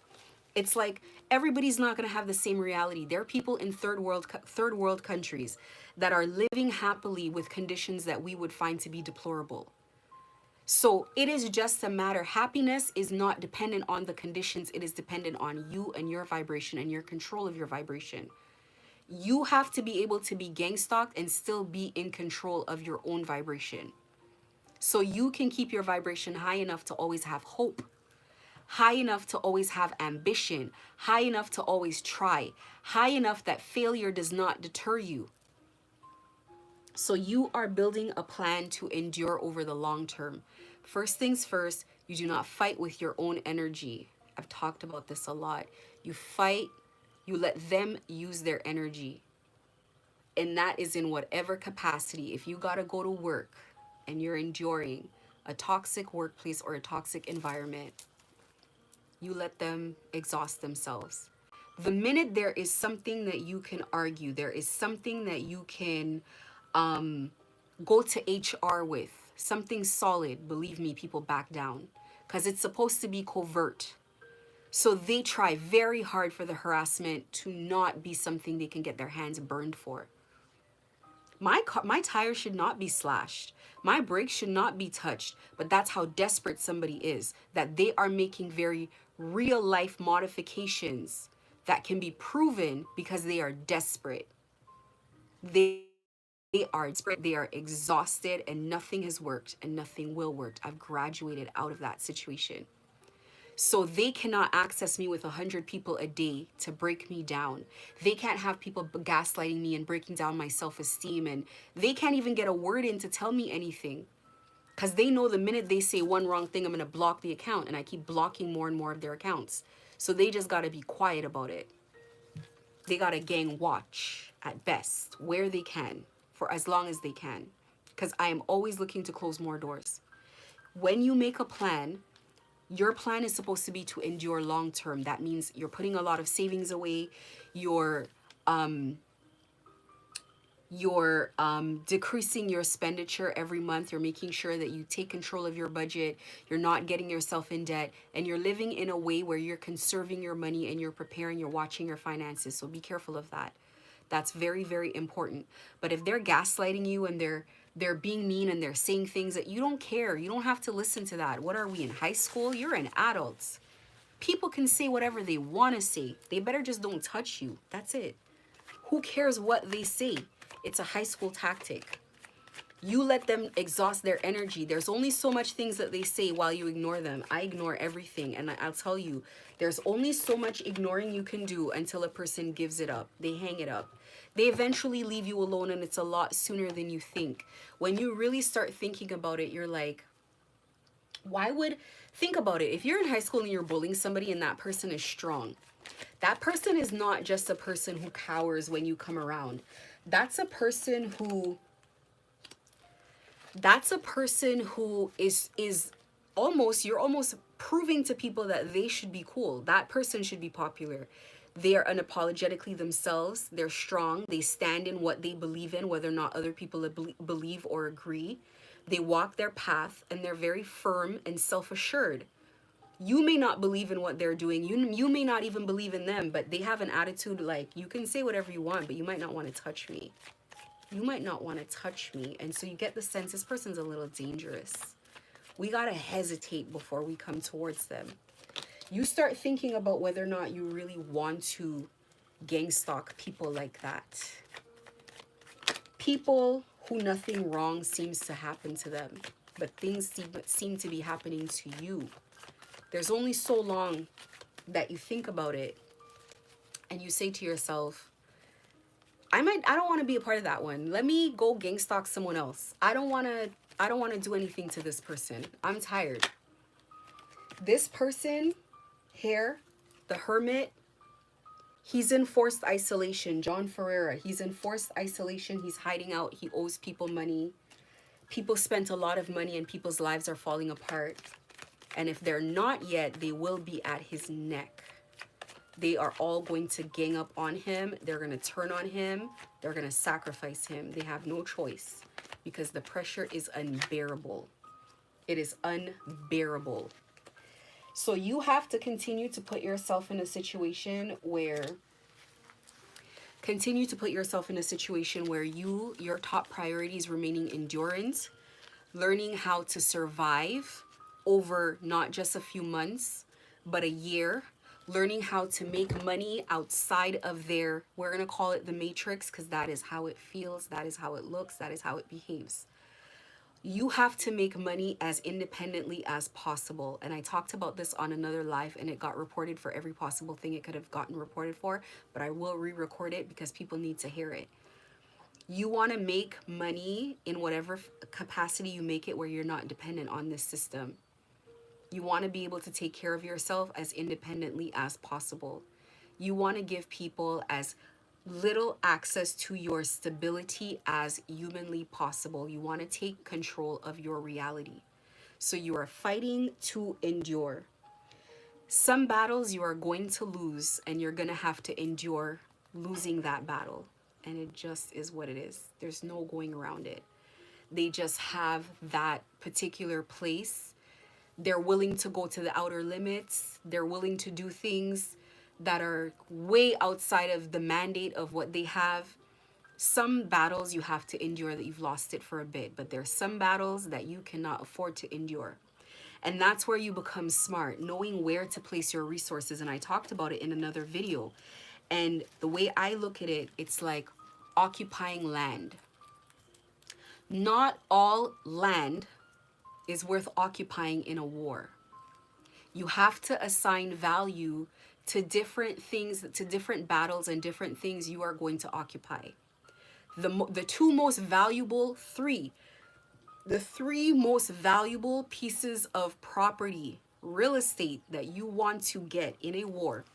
It's like everybody's not going to have the same reality. There are people in third world countries that are living happily with conditions that we would find to be deplorable. So it is just a matter. Happiness is not dependent on the conditions. It is dependent on you and your vibration and your control of your vibration. You have to be able to be gang stalked and still be in control of your own vibration. So you can keep your vibration high enough to always have hope, high enough to always have ambition, high enough to always try, high enough that failure does not deter you. So you are building a plan to endure over the long term. First things first, you do not fight with your own energy. I've talked about this a lot. You fight, you let them use their energy. And that is in whatever capacity. If you got to go to work and you're enduring a toxic workplace or a toxic environment, you let them exhaust themselves. The minute there is something that you can argue, there is something that you can go to HR with, something solid, believe me, people back down because it's supposed to be covert. So they try very hard for the harassment to not be something they can get their hands burned for. My tires should not be slashed. My brakes should not be touched. But that's how desperate somebody is, that they are making very real life modifications that can be proven because they are desperate. They are desperate, they are exhausted, and nothing has worked and nothing will work. I've graduated out of that situation. So they cannot access me with 100 people a day to break me down. They can't have people gaslighting me and breaking down my self-esteem, and they can't even get a word in to tell me anything because they know the minute they say one wrong thing, I'm going to block the account, and I keep blocking more and more of their accounts. So they just got to be quiet about it. They got to gang watch at best where they can for as long as they can, because I am always looking to close more doors. When you make a plan, your plan is supposed to be to endure long term. That means you're putting a lot of savings away. You're decreasing your expenditure every month. You're making sure that you take control of your budget. You're not getting yourself in debt, and you're living in a way where you're conserving your money and you're preparing, you're watching your finances. So be careful of that. That's very, very important. But if they're gaslighting you and they're being mean and they're saying things that you don't care, you don't have to listen to that. What are we, in high school? You're an adult. People can say whatever they want to say. They better just don't touch you. That's it. Who cares what they say? It's a high school tactic. You let them exhaust their energy. There's only so much things that they say while you ignore them. I ignore everything, and I'll tell you, there's only so much ignoring you can do until a person gives it up. They hang it up. They eventually leave you alone, and it's a lot sooner than you think. When you really start thinking about it, you're like, Why would, think about it. If you're in high school and you're bullying somebody and that person is strong, that person is not just a person who cowers when you come around. That's a person who, is almost, you're almost proving to people that they should be cool. That person should be popular. They are unapologetically themselves. They're strong. They stand in what they believe in, whether or not other people believe or agree. They walk their path and they're very firm and self-assured. You may not believe in what they're doing. You may not even believe in them, but they have an attitude like, you can say whatever you want, but you might not want to touch me. You might not want to touch me. And so you get the sense this person's a little dangerous. We got to hesitate before we come towards them. You start thinking about whether or not you really want to gang stalk people like that. People who nothing wrong seems to happen to them, but things seem to be happening to you. There's only so long that you think about it and you say to yourself, I don't want to be a part of that one. Let me go gang stalk someone else. I don't want to do anything to this person. I'm tired. This person here, the hermit, he's in forced isolation. John Ferreira, he's in forced isolation. He's hiding out. He owes people money. People spent a lot of money and people's lives are falling apart. And if they're not yet, they will be at his neck. They are all going to gang up on him. They're going to turn on him. They're going to sacrifice him. They have no choice because the pressure is unbearable. It is unbearable. So you have to continue to put yourself in a situation where your top priority is remaining endurance, learning how to survive over not just a few months, but a year, learning how to make money outside of their, we're going to call it the matrix, because that is how it feels, that is how it looks, that is how it behaves. You have to make money as independently as possible. And I talked about this on another live and it got reported for every possible thing it could have gotten reported for, but I will re-record it because people need to hear it. You want to make money in whatever capacity you make it where you're not dependent on this system. You want to be able to take care of yourself as independently as possible. You want to give people as little access to your stability as humanly possible. You want to take control of your reality. So you are fighting to endure. Some battles you are going to lose and you're going to have to endure losing that battle. And it just is what it is. There's no going around it. They just have that particular place. They're willing to go to the outer limits. They're willing to do things that are way outside of the mandate of what they have. Some battles you have to endure that you've lost it for a bit, but there's some battles that you cannot afford to endure. And that's where you become smart, knowing where to place your resources. And I talked about it in another video. And the way I look at it, it's like occupying land. Not all land is worth occupying in a war. You have to assign value to different things, to different battles and different things you are going to occupy. The three most valuable pieces of property, real estate that you want to get in a war: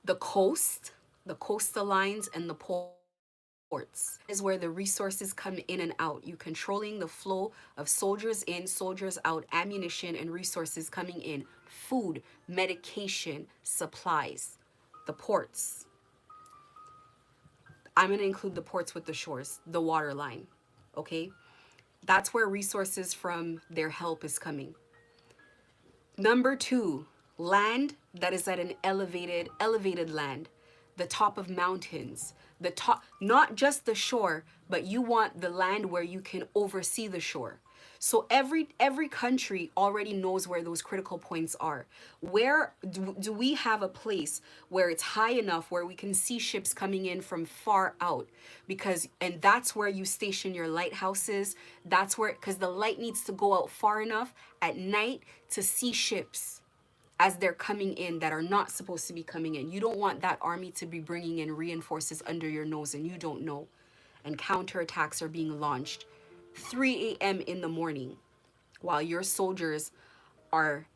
the coast, the coastal lines, and the ports is where the resources come in and out. You controlling the flow of soldiers in, soldiers out, ammunition and resources coming in, food, medication, supplies. The ports. I'm going to include the ports with the shores, the water line. Okay? That's where resources from their help is coming. Number 2, land that is at an elevated land, the top of mountains, the top, not just the shore, but you want the land where you can oversee the shore. So every country already knows where those critical points are. Where do we have a place where it's high enough where we can see ships coming in from far out? And that's where you station your lighthouses. That's where, because the light needs to go out far enough at night to see ships as they're coming in that are not supposed to be coming in. You don't want that army to be bringing in reinforcements under your nose and you don't know. And counterattacks are being launched 3 a.m. in the morning. while your soldiers are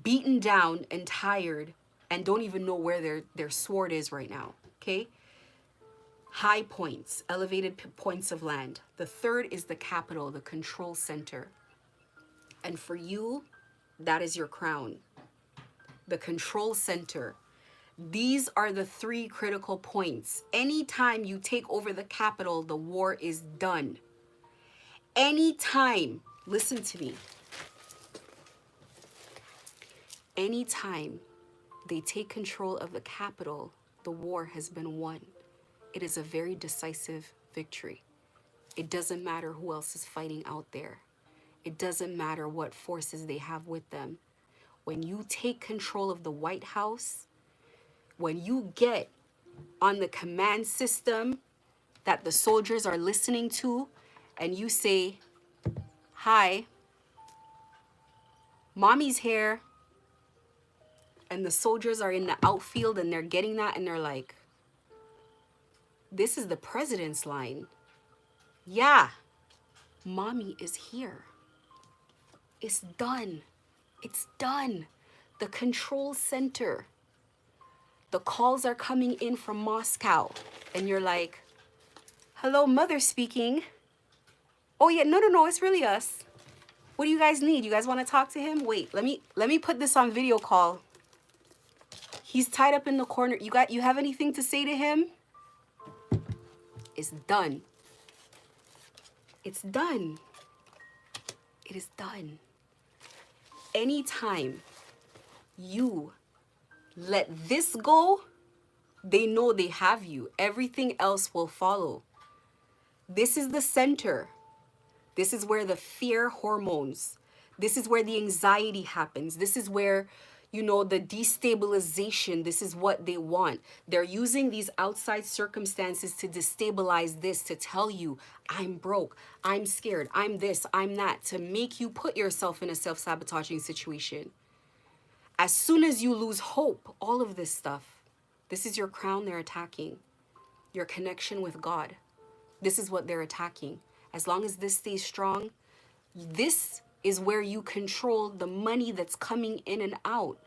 beaten down and tired and don't even know where their sword is right now. Okay? High points, elevated points of land. The third is the capital, the control center. And for you, that is your crown, the control center. These are the three critical points. Anytime you take over the capital, the war is done. Anytime, listen to me, anytime they take control of the capital, the war has been won. It is a very decisive victory. It doesn't matter who else is fighting out there. It doesn't matter what forces they have with them. When you take control of the White House, when you get on the command system that the soldiers are listening to, and you say, "Hi, mommy's here," and the soldiers are in the outfield and they're getting that and they're like, "This is the president's line. Yeah, mommy is here." It's done. It's done. The control center. The calls are coming in from Moscow. And you're like, "Hello, mother speaking. Oh yeah, no, it's really us. What do you guys need? You guys want to talk to him? Wait, let me put this on video call. He's tied up in the corner. You have anything to say to him?" It's done. It's done. It is done. Anytime you let this go, they know they have you. Everything else will follow. This is the center. This is where the fear hormones, this is where the anxiety happens. This is where, the destabilization, this is what they want. They're using these outside circumstances to destabilize this, to tell you, "I'm broke, I'm scared, I'm this, I'm that," to make you put yourself in a self-sabotaging situation. As soon as you lose hope, all of this stuff, this is your crown they're attacking. Your connection with God. This is what they're attacking. As long as this stays strong, this is where you control the money that's coming in and out.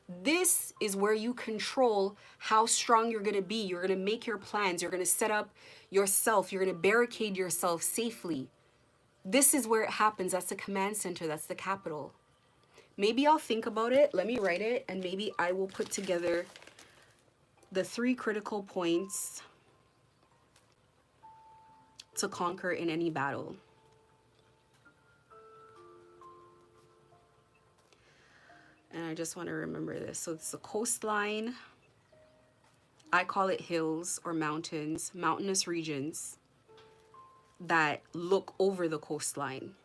This is where you control how strong you're going to be. You're going to make your plans. You're going to set up yourself. You're going to barricade yourself safely. This is where it happens. That's the command center. That's the capital. Maybe I'll think about it. Let me write it. And maybe I will put together the three critical points to conquer in any battle. And I just want to remember this. So it's the coastline. I call it hills or mountains, mountainous regions that look over the coastline.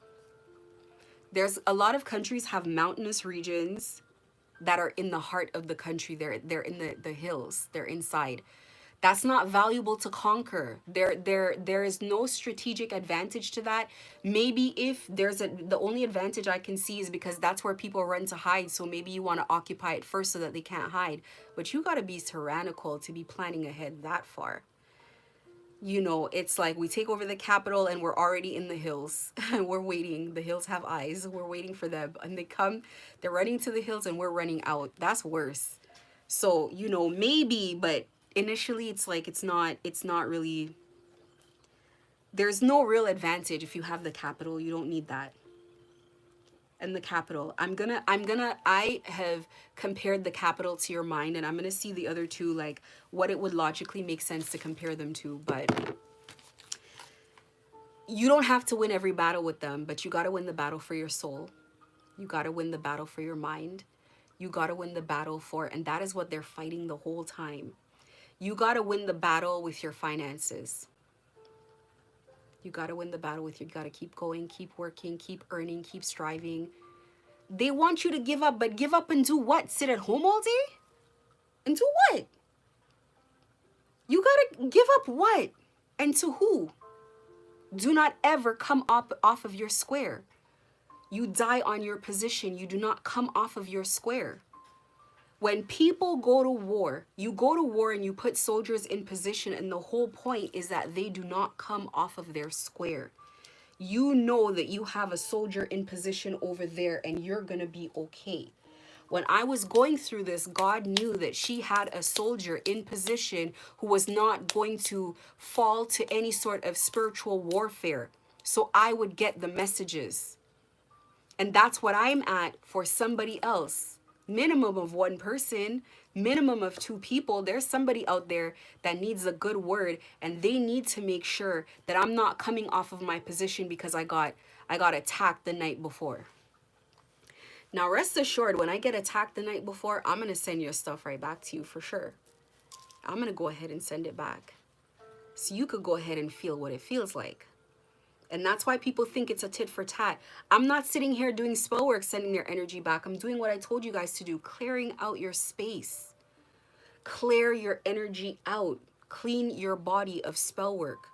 There's a lot of countries have mountainous regions that are in the heart of the country. They're in the hills. They're inside. That's not valuable to conquer. There is no strategic advantage to that. Maybe if the only advantage I can see is because that's where people run to hide. So maybe you want to occupy it first so that they can't hide. But you got to be tyrannical to be planning ahead that far. It's like we take over the capital and we're already in the hills. We're waiting. The hills have eyes. We're waiting for them. And they're running to the hills and we're running out. That's worse. So, maybe, but initially it's like it's not really, there's no real advantage if you have the capital. You don't need that. And the capital, I have compared the capital to your mind, and I'm gonna see the other two, like what it would logically make sense to compare them to. But you don't have to win every battle with them, but you got to win the battle for your soul. You got to win the battle for your mind. You got to win the battle and that is what they're fighting the whole time. You got to win the battle with your finances. You got to win the battle you got to keep going, keep working, keep earning, keep striving. They want you to give up, but give up and do what? Sit at home all day? And do what? You got to give up what? And to who? Do not ever come up off of your square. You die on your position. You do not come off of your square. When people go to war, you go to war and you put soldiers in position, and the whole point is that they do not come off of their square. You know that you have a soldier in position over there and you're going to be okay. When I was going through this, God knew that she had a soldier in position who was not going to fall to any sort of spiritual warfare. So I would get the messages. And that's what I'm at for somebody else. Minimum of one person, minimum of two people. There's somebody out there that needs a good word, and they need to make sure that I'm not coming off of my position because I got attacked the night before. Now, rest assured, when I get attacked the night before, I'm going to send your stuff right back to you for sure. I'm going to go ahead and send it back. So you could go ahead and feel what it feels like. And that's why people think it's a tit for tat. I'm not sitting here doing spell work, sending their energy back. I'm doing what I told you guys to do, clearing out your space. Clear your energy out. Clean your body of spell work.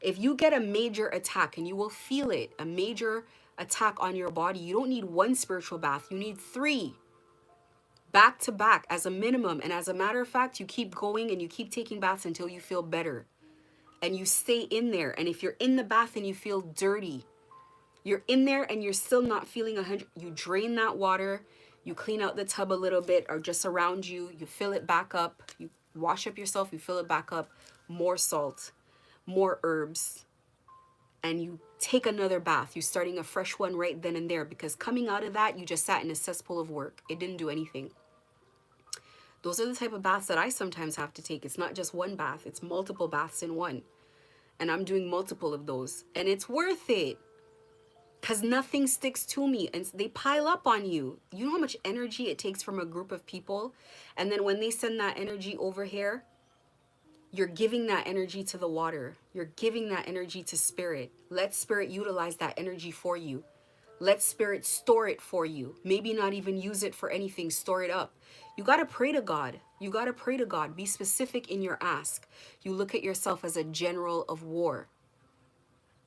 If you get a major attack, and you will feel it, a major attack on your body, you don't need one spiritual bath. You need 3 back to back as a minimum. And as a matter of fact, you keep going and you keep taking baths until you feel better. And you stay in there. And if you're in the bath and you feel dirty, you're in there and you're still not feeling 100, you drain that water, you clean out the tub a little bit or just around you, you fill it back up, you wash up yourself, you fill it back up, more salt, more herbs, and you take another bath. You're starting a fresh one right then and there, because coming out of that, you just sat in a cesspool of work. It didn't do anything. Those are the type of baths that I sometimes have to take. It's not just one bath, it's multiple baths in one. And I'm doing multiple of those. And it's worth it. Because nothing sticks to me and they pile up on you. You know how much energy it takes from a group of people? And then when they send that energy over here, you're giving that energy to the water. You're giving that energy to spirit. Let spirit utilize that energy for you. Let spirit store it for you. Maybe not even use it for anything. Store it up. You got to pray to God. You got to pray to God. Be specific in your ask. You look at yourself as a general of war.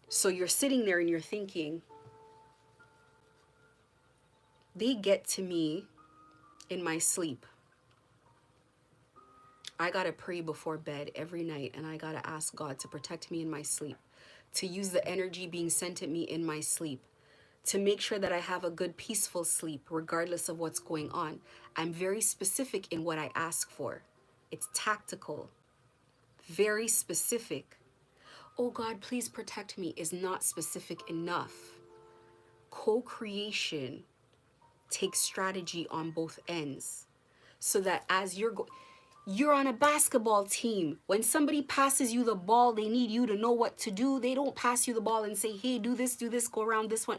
So you're sitting there and you're thinking, they get to me in my sleep. I got to pray before bed every night, and I got to ask God to protect me in my sleep, to use the energy being sent at me in my sleep, to make sure that I have a good, peaceful sleep, regardless of what's going on. I'm very specific in what I ask for. It's tactical, very specific. Oh God, please protect me is not specific enough. Co-creation takes strategy on both ends, so that as you're on a basketball team. When somebody passes you the ball, they need you to know what to do. They don't pass you the ball and say, hey, do this, go around this one.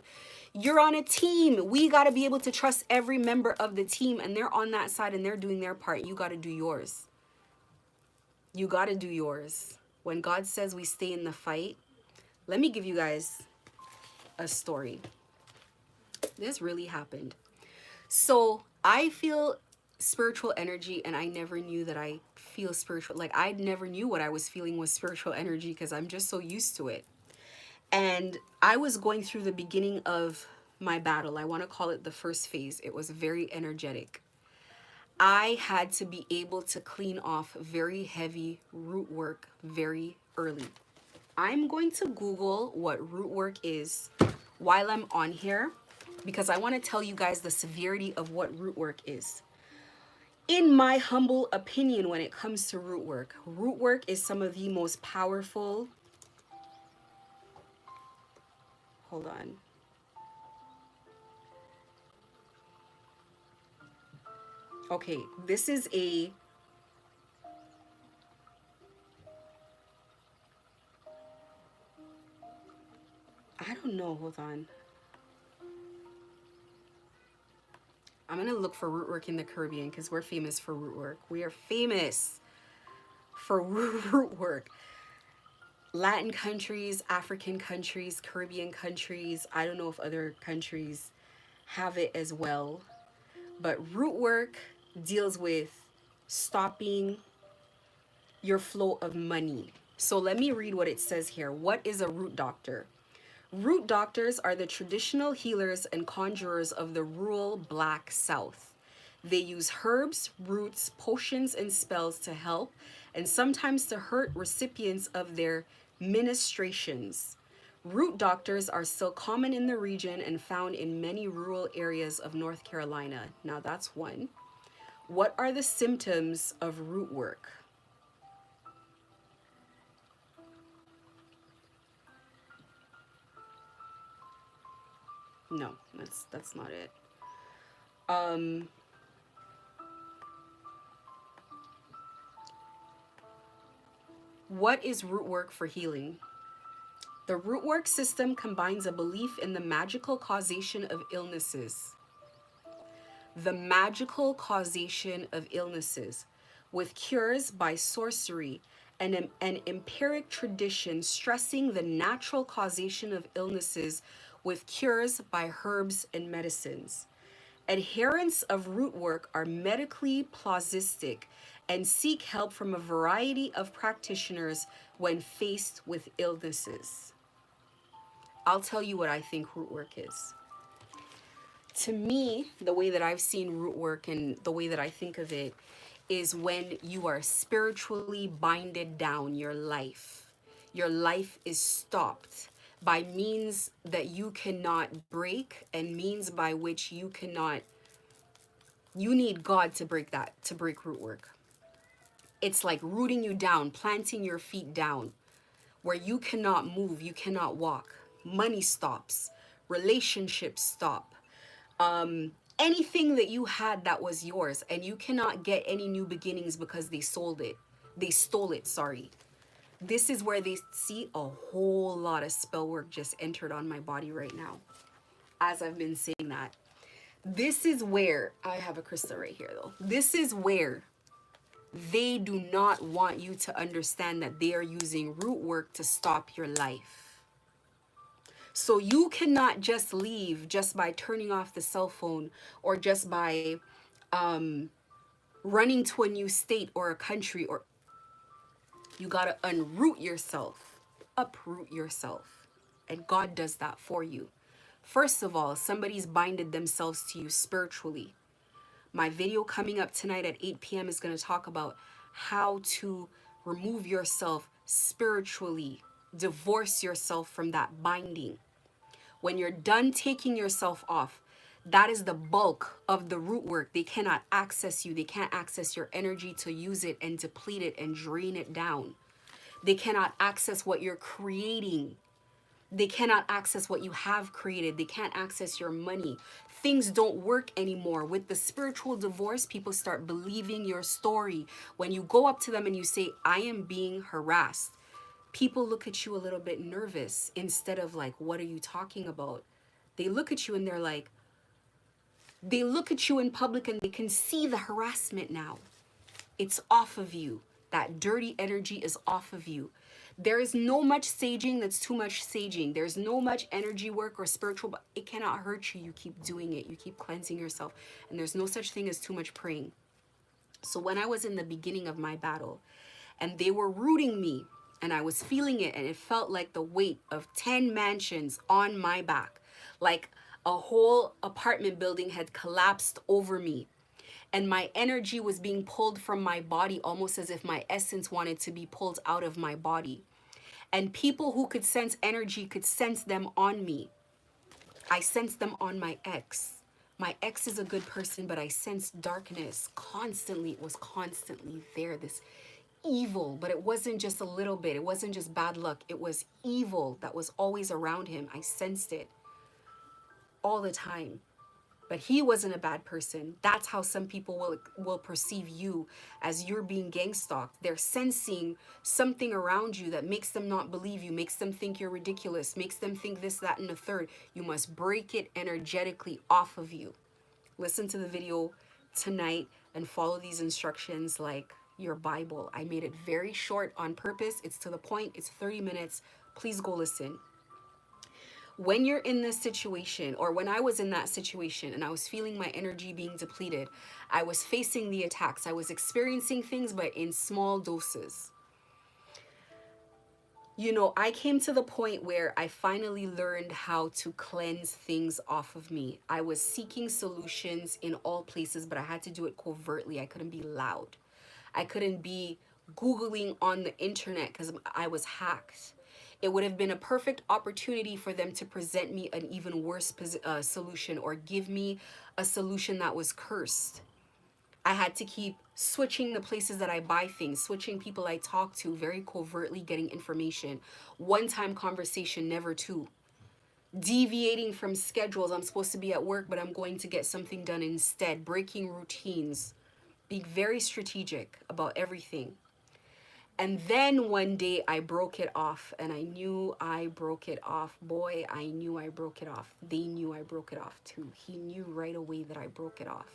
You're on a team. We got to be able to trust every member of the team, and they're on that side and they're doing their part. You got to do yours. You got to do yours. When God says we stay in the fight, let me give you guys a story. This really happened. So I feel spiritual energy, and I never knew that I feel spiritual. Like, I never knew what I was feeling was spiritual energy because I'm just so used to it. And I was going through the beginning of my battle. I want to call it the first phase. It was very energetic. I had to be able to clean off very heavy root work very early. I'm going to Google what root work is while I'm on here, because I want to tell you guys the severity of what root work is. In my humble opinion, when it comes to root work is some of the most powerful. Hold on. Okay, this is a I don't know, hold on. I'm gonna look for root work in the Caribbean because we're famous for root work. We are famous for root work. Latin countries, African countries, Caribbean countries. I don't know if other countries have it as well. But root work deals with stopping your flow of money. So let me read what it says here. What is a root doctor? Root doctors are the traditional healers and conjurers of the rural Black South. They use herbs, roots, potions, and spells to help and sometimes to hurt recipients of their ministrations. Root doctors are still common in the region and found in many rural areas of North Carolina. Now that's one. What are the symptoms of root work? No, that's not it. Um, what is root work for healing? The root work system combines a belief in the magical causation of illnesses. The magical causation of illnesses with cures by sorcery and an empiric tradition stressing the natural causation of illnesses with cures by herbs and medicines. Adherents of root work are medically plausistic and seek help from a variety of practitioners when faced with illnesses. I'll tell you what I think root work is. To me, the way that I've seen root work and the way that I think of it is when you are spiritually binded down your life. Your life is stopped by means that you cannot break and means by which you cannot, you need God to break that, to break root work. It's like rooting you down, planting your feet down, where you cannot move, you cannot walk. Money stops, relationships stop. Anything that you had that was yours, and you cannot get any new beginnings because they sold it. They stole it, sorry. This is where they see a whole lot of spell work just entered on my body right now. As I've been saying that. This is where, I have a crystal right here though. This is where they do not want you to understand that they are using root work to stop your life. So you cannot just leave just by turning off the cell phone or just by running to a new state or a country, or you got to unroot yourself, uproot yourself. And God does that for you. First of all, somebody's binded themselves to you spiritually. My video coming up tonight at 8 p.m. is going to talk about how to remove yourself spiritually, divorce yourself from that binding. When you're done taking yourself off, that is the bulk of the root work. They cannot access you. They can't access your energy to use it and deplete it and drain it down. They cannot access what you're creating. They cannot access what you have created. They can't access your money. Things don't work anymore. With the spiritual divorce, people start believing your story. When you go up to them and you say, I am being harassed, people look at you a little bit nervous instead of like, what are you talking about? They look at you and they're like, they look at you in public and they can see the harassment now. It's off of you. That dirty energy is off of you. There is no much saging that's too much saging. There's no much energy work or spiritual, but it cannot hurt you. You keep doing it. You keep cleansing yourself. And there's no such thing as too much praying. So when I was in the beginning of my battle and they were rooting me and I was feeling it and it felt like the weight of 10 mansions on my back, like a whole apartment building had collapsed over me and my energy was being pulled from my body almost as if my essence wanted to be pulled out of my body. And people who could sense energy could sense them on me. I sensed them on my ex. My ex is a good person, but I sensed darkness constantly. It was constantly there, this evil, but it wasn't just a little bit. It wasn't just bad luck. It was evil that was always around him. I sensed it all the time. But he wasn't a bad person. That's how some people will perceive you, as you're being gang stalked. They're sensing something around you that makes them not believe you, makes them think you're ridiculous, makes them think this, that, and the third. You must break it energetically off of you. Listen to the video tonight and follow these instructions like your Bible. I made it very short on purpose. It's to the point. It's 30 minutes. Please go listen. When you're in this situation, or when I was in that situation and I was feeling my energy being depleted, I was facing the attacks. I was experiencing things, but in small doses. You know, I came to the point where I finally learned how to cleanse things off of me. I was seeking solutions in all places, but I had to do it covertly. I couldn't be loud. I couldn't be Googling on the internet because I was hacked. It would have been a perfect opportunity for them to present me an even worse solution, or give me a solution that was cursed. I had to keep switching the places that I buy things, switching people I talk to, very covertly getting information. One time conversation, never two. Deviating from schedules. I'm supposed to be at work, but I'm going to get something done instead. Breaking routines. Being very strategic about everything. And then one day I broke it off, and I knew I broke it off. Boy, I knew I broke it off. They knew I broke it off too. He knew right away that I broke it off.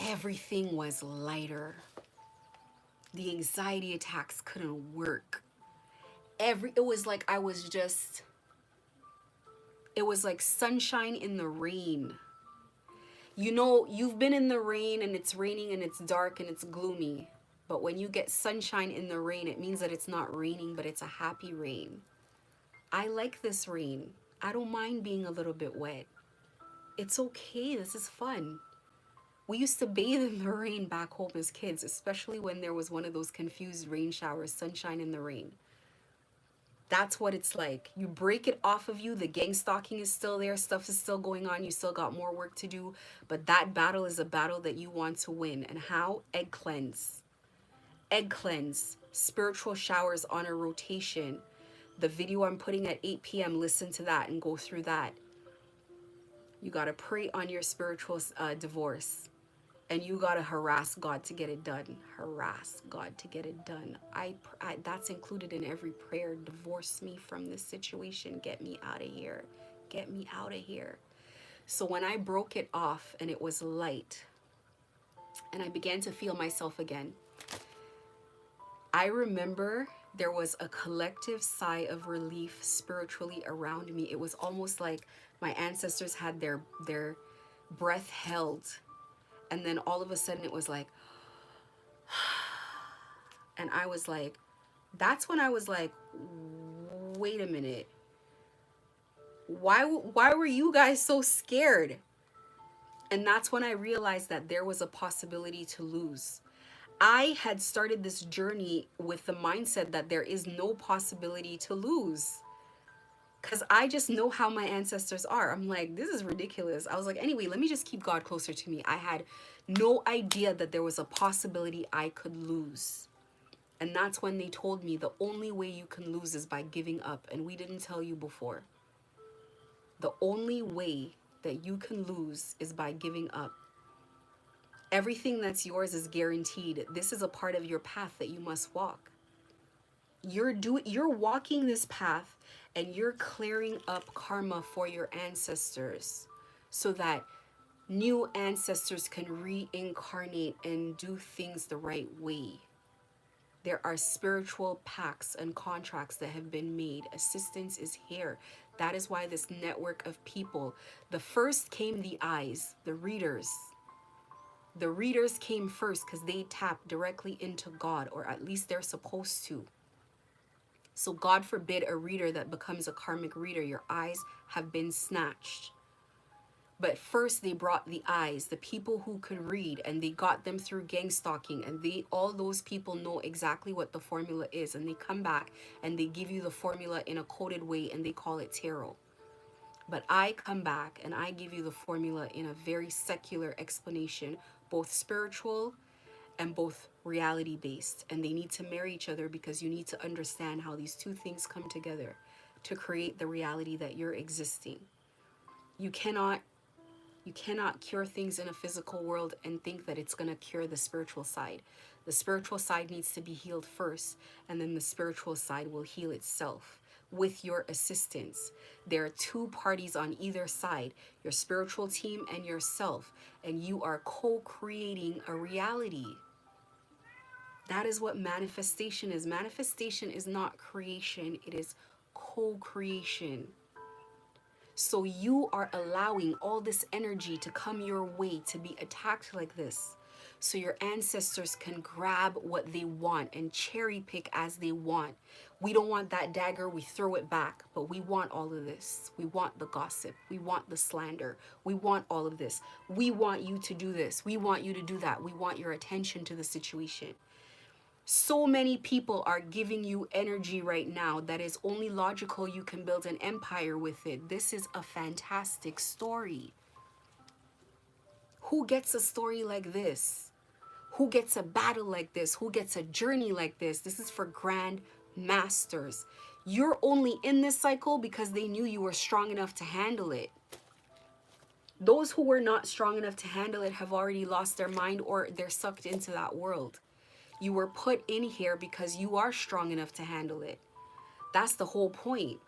Everything was lighter. The anxiety attacks couldn't work. It was like I was just, it was like sunshine in the rain. You know, you've been in the rain and it's raining and it's dark and it's gloomy. But when you get sunshine in the rain, it means that it's not raining, but it's a happy rain. I like this rain. I don't mind being a little bit wet. It's okay. This is fun. We used to bathe in the rain back home as kids, especially when there was one of those confused rain showers, sunshine in the rain. That's what it's like. You break it off of you. The gang stalking is still there. Stuff is still going on. You still got more work to do. But that battle is a battle that you want to win. And how? Egg cleanse. Egg cleanse. Spiritual showers on a rotation. The video I'm putting at 8 p.m., listen to that and go through that. You got to pray on your spiritual divorce. And you got to harass God to get it done. Harass God to get it done. That's included in every prayer. Divorce me from this situation. Get me out of here. Get me out of here. So when I broke it off and it was light and I began to feel myself again, I remember there was a collective sigh of relief spiritually around me. It was almost like my ancestors had their breath held. And then all of a sudden it was like, and I was like, that's when I was like, wait a minute. Why were you guys so scared? And that's when I realized that there was a possibility to lose. I had started this journey with the mindset that there is no possibility to lose. Because I just know how my ancestors are. I'm like, this is ridiculous. I was like, anyway, let me just keep God closer to me. I had no idea that there was a possibility I could lose. And that's when they told me the only way you can lose is by giving up. And we didn't tell you before. The only way that you can lose is by giving up. Everything that's yours is guaranteed. This is a part of your path that you must walk. You're walking this path and you're clearing up karma for your ancestors so that new ancestors can reincarnate and do things the right way. There are spiritual pacts and contracts that have been made. Assistance is here. That is why this network of people, the first came the eyes, the readers. The readers came first because they tap directly into God, or at least they're supposed to. So God forbid a reader that becomes a karmic reader, your eyes have been snatched. But first they brought the eyes, the people who could read, and they got them through gang stalking, and all those people know exactly what the formula is, and they come back and they give you the formula in a coded way and they call it tarot. But I come back and I give you the formula in a very secular explanation, both spiritual and both reality based. And they need to marry each other because you need to understand how these two things come together to create the reality that you're existing. You cannot cure things in a physical world and think that it's going to cure the spiritual side. The spiritual side needs to be healed first, and then the spiritual side will heal itself with your assistance. There are two parties on either side, your spiritual team and yourself, and you are co-creating a reality. That is what manifestation is. Manifestation is not creation, it is co-creation. So you are allowing all this energy to come your way to be attacked like this. So your ancestors can grab what they want and cherry pick as they want. We don't want that dagger, we throw it back. But we want all of this. We want the gossip. We want the slander. We want all of this. We want you to do this. We want you to do that. We want your attention to the situation. So many people are giving you energy right now that is only logical. You can build an empire with it. This is a fantastic story. Who gets a story like this? Who gets a battle like this? Who gets a journey like this? This is for grand masters. You're only in this cycle because they knew you were strong enough to handle it. Those who were not strong enough to handle it have already lost their mind, or they're sucked into that world. You were put in here because you are strong enough to handle it. That's the whole point.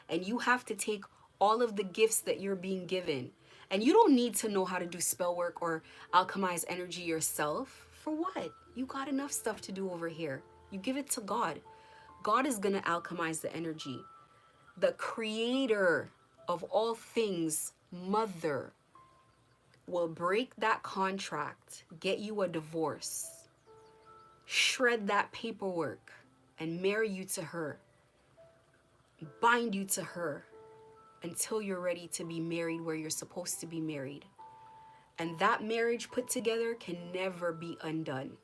And you have to take all of the gifts that you're being given. And you don't need to know how to do spell work or alchemize energy yourself. For what? You got enough stuff to do over here. You give it to God. God is going to alchemize the energy. The creator of all things, Mother, will break that contract, get you a divorce, shred that paperwork, and marry you to her, bind you to her until you're ready to be married where you're supposed to be married. And that marriage put together can never be undone.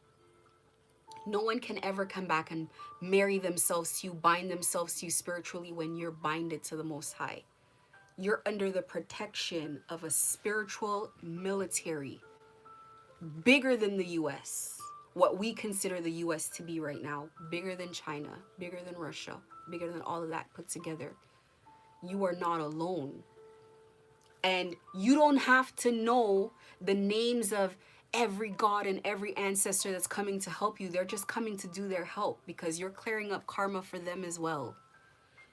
No one can ever come back and marry themselves to you, bind themselves to you spiritually when you're binded to the Most High. You're under the protection of a spiritual military bigger than the US. What we consider the US to be right now, bigger than China, bigger than Russia, bigger than all of that put together. You are not alone. And you don't have to know the names of every god and every ancestor that's coming to help you. They're just coming to do their help because you're clearing up karma for them as well.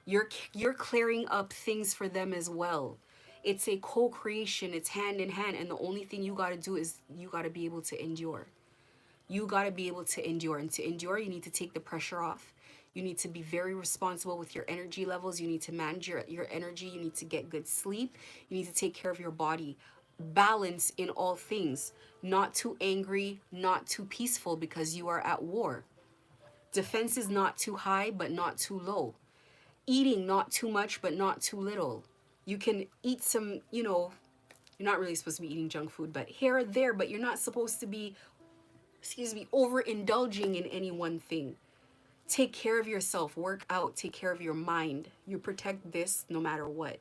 You're clearing up things for them as well. It's a co-creation. It's hand in hand. And the only thing you got to do is you got to be able to endure. You got to be able to endure. And to endure, you need to take the pressure off. You need to be very responsible with your energy levels. You need to manage your energy. You need to get good sleep. You need to take care of your body. Balance in all things. Not too angry, not too peaceful because you are at war. Defense is not too high, but not too low. Eating not too much, but not too little. You can eat some, you're not really supposed to be eating junk food, but here or there, but you're not supposed to be, overindulging in any one thing. Take care of yourself, work out, take care of your mind. You protect this no matter what.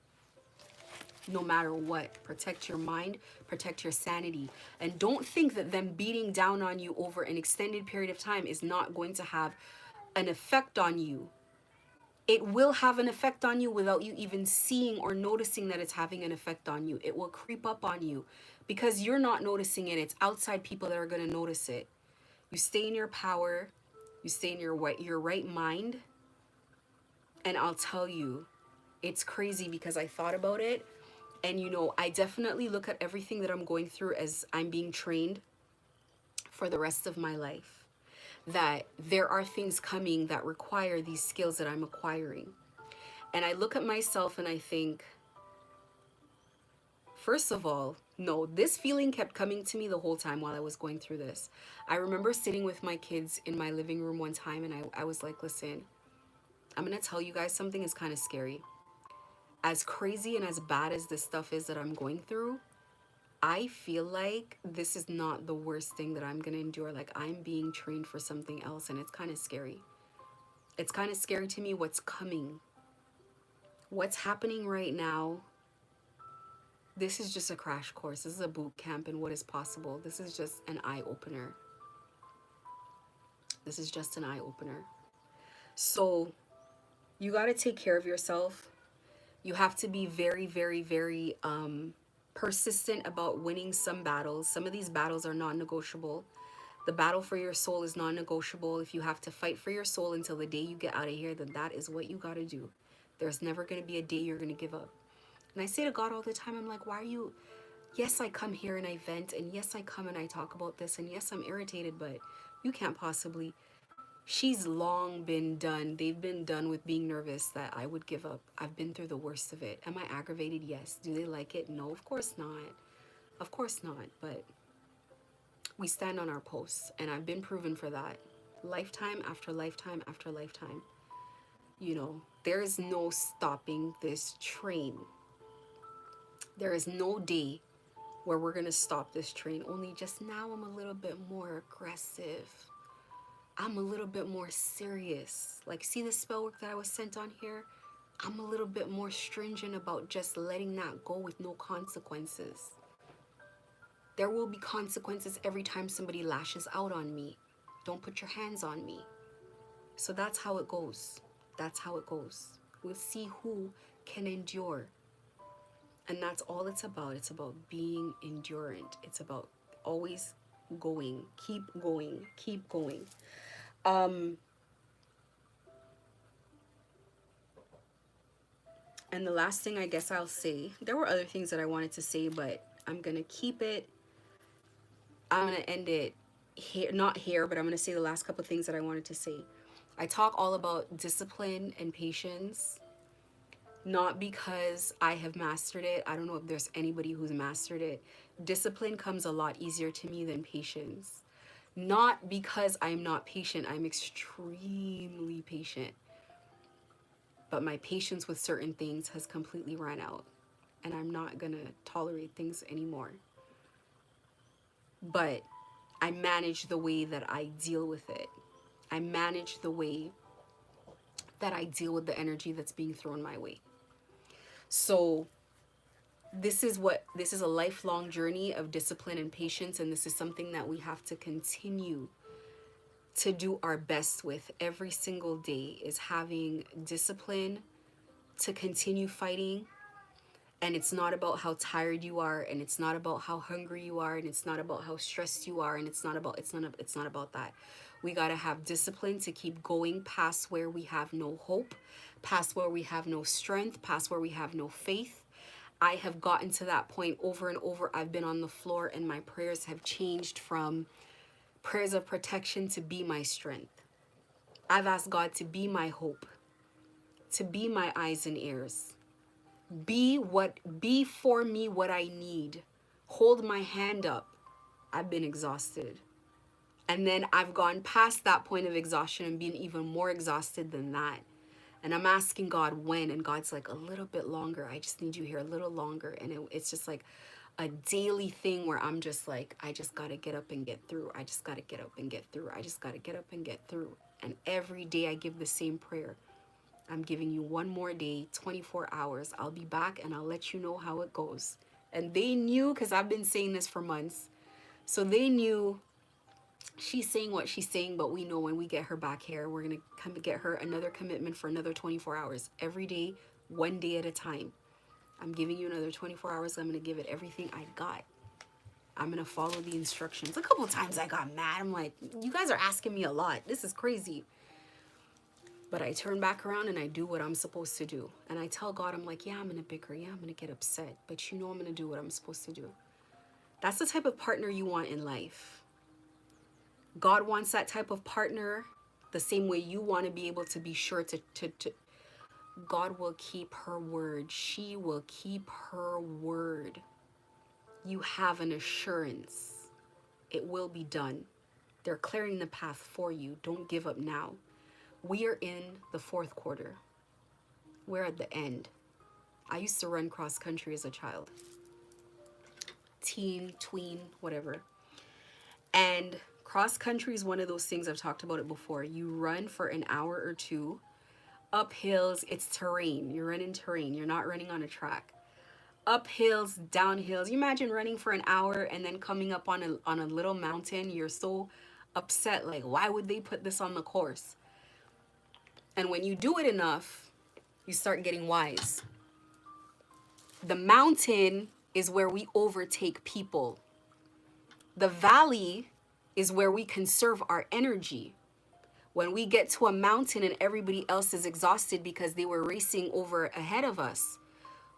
No matter what. Protect your mind, protect your sanity. And don't think that them beating down on you over an extended period of time is not going to have an effect on you. It will have an effect on you without you even seeing or noticing that it's having an effect on you. It will creep up on you because you're not noticing it. It's outside people that are going to notice it. You stay in your power. You stay in your right mind. And I'll tell you, it's crazy because I thought about it. And, I definitely look at everything that I'm going through as I'm being trained for the rest of my life. That there are things coming that require these skills that I'm acquiring. And I look at myself and I think, first of all, no, this feeling kept coming to me the whole time while I was going through this. I remember sitting with my kids in my living room one time and I was like, listen, I'm going to tell you guys something is kind of scary. As crazy and as bad as this stuff is that I'm going through, I feel like this is not the worst thing that I'm going to endure. Like I'm being trained for something else and it's kind of scary. It's kind of scary to me what's coming. What's happening right now. This is just a crash course. This is a boot camp in what is possible. This is just an eye-opener. This is just an eye-opener. So you got to take care of yourself. You have to be very, very, very persistent about winning some battles. Some of these battles are non-negotiable. The battle for your soul is non-negotiable. If you have to fight for your soul until the day you get out of here, then that is what you got to do. There's never going to be a day you're going to give up. And I say to God all the time, I'm like, why are you... Yes, I come here and I vent, and yes, I come and I talk about this, and yes, I'm irritated, but you can't possibly... She's long been done. They've been done with being nervous that I would give up. I've been through the worst of it. Am I aggravated? Yes. Do they like it? No, of course not. Of course not. But we stand on our posts, and I've been proven for that. Lifetime after lifetime after lifetime. There is no stopping this train. There is no day where we're going to stop this train. Only just now I'm a little bit more aggressive. I'm a little bit more serious. Like, see the spell work that I was sent on here? I'm a little bit more stringent about just letting that go with no consequences. There will be consequences every time somebody lashes out on me. Don't put your hands on me. So that's how it goes. That's how it goes. We'll see who can endure. And that's all it's about. It's about being endurant. It's about always going. Keep going. Keep going. And the last thing I guess I'll say, there were other things that I wanted to say, but I'm going to keep it. I'm going to end it here, not here, but I'm going to say the last couple of things that I wanted to say. I talk all about discipline and patience, not because I have mastered it. I don't know if there's anybody who's mastered it. Discipline comes a lot easier to me than patience. Not because I'm not patient, I'm extremely patient. But my patience with certain things has completely run out. And I'm not gonna tolerate things anymore. But I manage the way that I deal with it. I manage the way that I deal with the energy that's being thrown my way. So this is a lifelong journey of discipline and patience, and this is something that we have to continue to do our best with every single day, is having discipline to continue fighting. And it's not about how tired you are, and it's not about how hungry you are, and it's not about how stressed you are, and it's not about that. We got to have discipline to keep going past where we have no hope, past where we have no strength, past where we have no faith. I have gotten to that point over and over. I've been on the floor, and my prayers have changed from prayers of protection to be my strength. I've asked God to be my hope, to be my eyes and ears. Be for me what I need. Hold my hand up. I've been exhausted. And then I've gone past that point of exhaustion and been even more exhausted than that. And I'm asking God when, and God's like, a little bit longer. I just need you here a little longer. And it's just like a daily thing where I'm just like, I just got to get up and get through. I just got to get up and get through. I just got to get up and get through. And every day I give the same prayer. I'm giving you one more day, 24 hours. I'll be back and I'll let you know how it goes. And they knew, because I've been saying this for months. So they knew she's saying what she's saying, but we know when we get her back here, we're going to come to get her another commitment for another 24 hours. Every day, one day at a time. I'm giving you another 24 hours. I'm going to give it everything I got. I'm going to follow the instructions. A couple of times I got mad. I'm like, you guys are asking me a lot. This is crazy. But I turn back around and I do what I'm supposed to do. And I tell God, I'm like, yeah, I'm going to bicker. Yeah, I'm going to get upset. But you know I'm going to do what I'm supposed to do. That's the type of partner you want in life. God wants that type of partner the same way you want to be able to be sure to God will keep her word. She will keep her word. You have an assurance. It will be done. They're clearing the path for you. Don't give up now. We are in the fourth quarter. We're at the end. I used to run cross country as a child. Teen, tween, whatever. And cross country is one of those things, I've talked about it before. You run for an hour or two. Up hills, it's terrain. You're running terrain. You're not running on a track. Up hills, down hills. You imagine running for an hour and then coming up on a little mountain. You're so upset. Like, why would they put this on the course? And when you do it enough, you start getting wise. The mountain is where we overtake people. The valley is where we conserve our energy. When we get to a mountain and everybody else is exhausted because they were racing over ahead of us,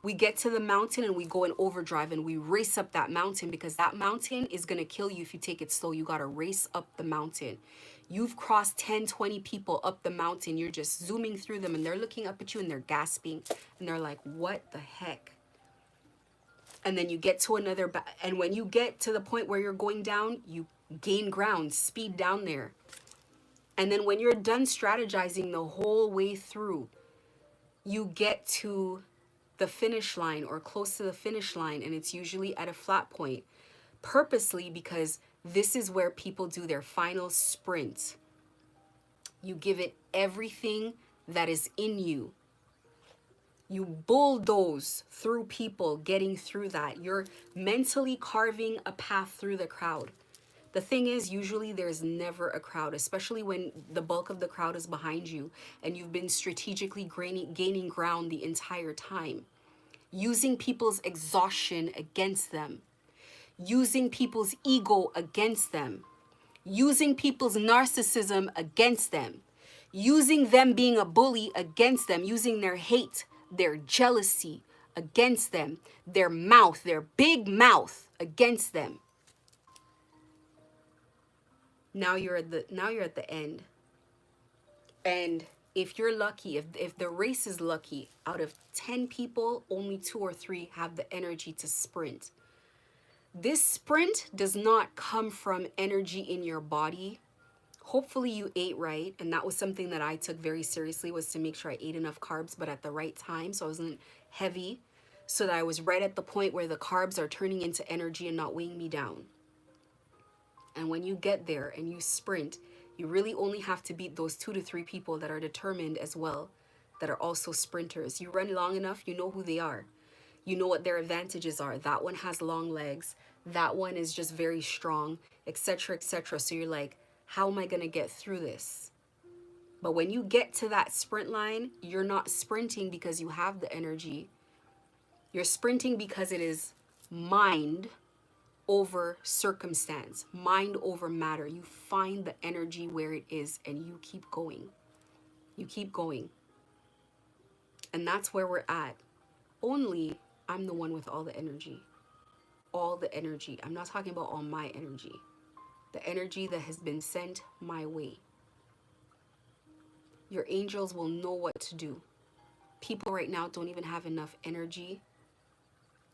we get to the mountain and we go in overdrive and we race up that mountain, because that mountain is going to kill you if you take it slow. You got to race up the mountain. You've crossed 10, 20 people up the mountain. You're just zooming through them and they're looking up at you and they're gasping and they're like, what the heck? And then you get to and when you get to the point where you're going down, you gain ground, speed down there. And then when you're done strategizing the whole way through, you get to the finish line or close to the finish line, and it's usually at a flat point, purposely, because this is where people do their final sprint. You give it everything that is in you. You bulldoze through people getting through that. You're mentally carving a path through the crowd. The thing is, usually there's never a crowd, especially when the bulk of the crowd is behind you and you've been strategically gaining ground the entire time. Using people's exhaustion against them. Using people's ego against them. Using people's narcissism against them. Using them being a bully against them. Using their hate, their jealousy against them. Their mouth, their big mouth against them. Now you're at the end. And if you're lucky, if the race is lucky, out of 10 people, only 2 or 3 have the energy to sprint. This sprint does not come from energy in your body. Hopefully you ate right, and that was something that I took very seriously, was to make sure I ate enough carbs, but at the right time, so I wasn't heavy, so that I was right at the point where the carbs are turning into energy and not weighing me down. And when you get there and you sprint, you really only have to beat those 2 to 3 people that are determined as well, that are also sprinters. You run long enough, you know who they are. You know what their advantages are. That one has long legs. That one is just very strong, etc., etc. So you're like, how am I going to get through this? But when you get to that sprint line, you're not sprinting because you have the energy. You're sprinting because it is mind over circumstance, mind over matter. You find the energy where it is and you keep going. You keep going. And that's where we're at. Only I'm the one with all the energy. All the energy. I'm not talking about all my energy. The energy that has been sent my way. Your angels will know what to do. People right now don't even have enough energy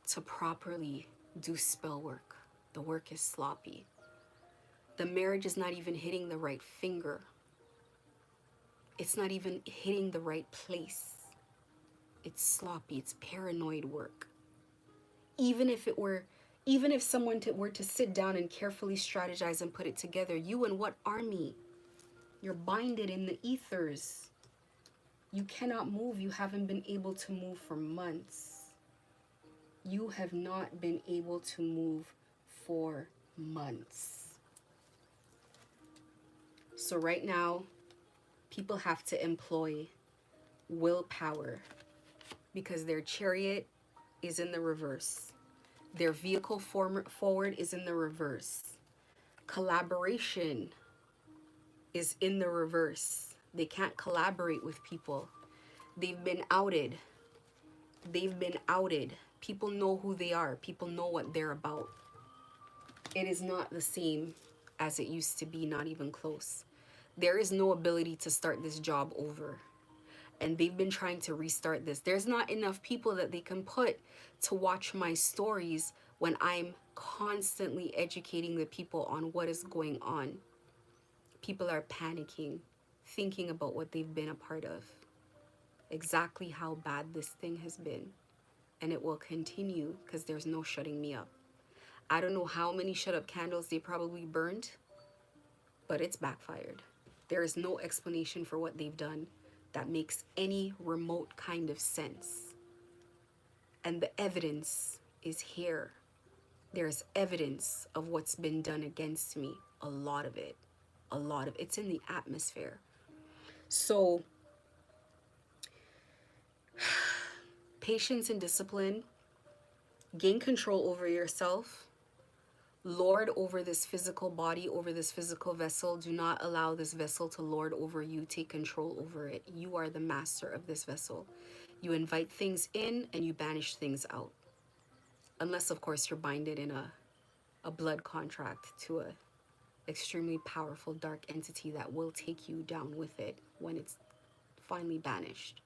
to properly do spell work. The work is sloppy. The marriage is not even hitting the right finger. It's not even hitting the right place. It's sloppy. It's paranoid work. Even if someone were to sit down and carefully strategize and put it together, you and what army? You're binded in the ethers. You cannot move. You haven't been able to move for months. You have not been able to move for months. So right now, people have to employ willpower because their chariot is in the reverse. Their vehicle forward is in the reverse. Collaboration is in the reverse. They can't collaborate with people. They've been outed. They've been outed. People know who they are. People know what they're about. It is not the same as it used to be, not even close. There is no ability to start this job over. And they've been trying to restart this. There's not enough people that they can put to watch my stories when I'm constantly educating the people on what is going on. People are panicking, thinking about what they've been a part of, exactly how bad this thing has been. And it will continue because there's no shutting me up. I don't know how many shut up candles they probably burned, but it's backfired. There is no explanation for what they've done that makes any remote kind of sense. And the evidence is here. There's evidence of what's been done against me. A lot of it. A lot of it's in the atmosphere. So, patience and discipline. Gain control over yourself. Lord over this physical body, over this physical vessel. Do not allow this vessel to lord over you. Take control over it. You are the master of this vessel. You invite things in and you banish things out. Unless, of course, you're binded in a blood contract to a extremely powerful dark entity that will take you down with it when it's finally banished.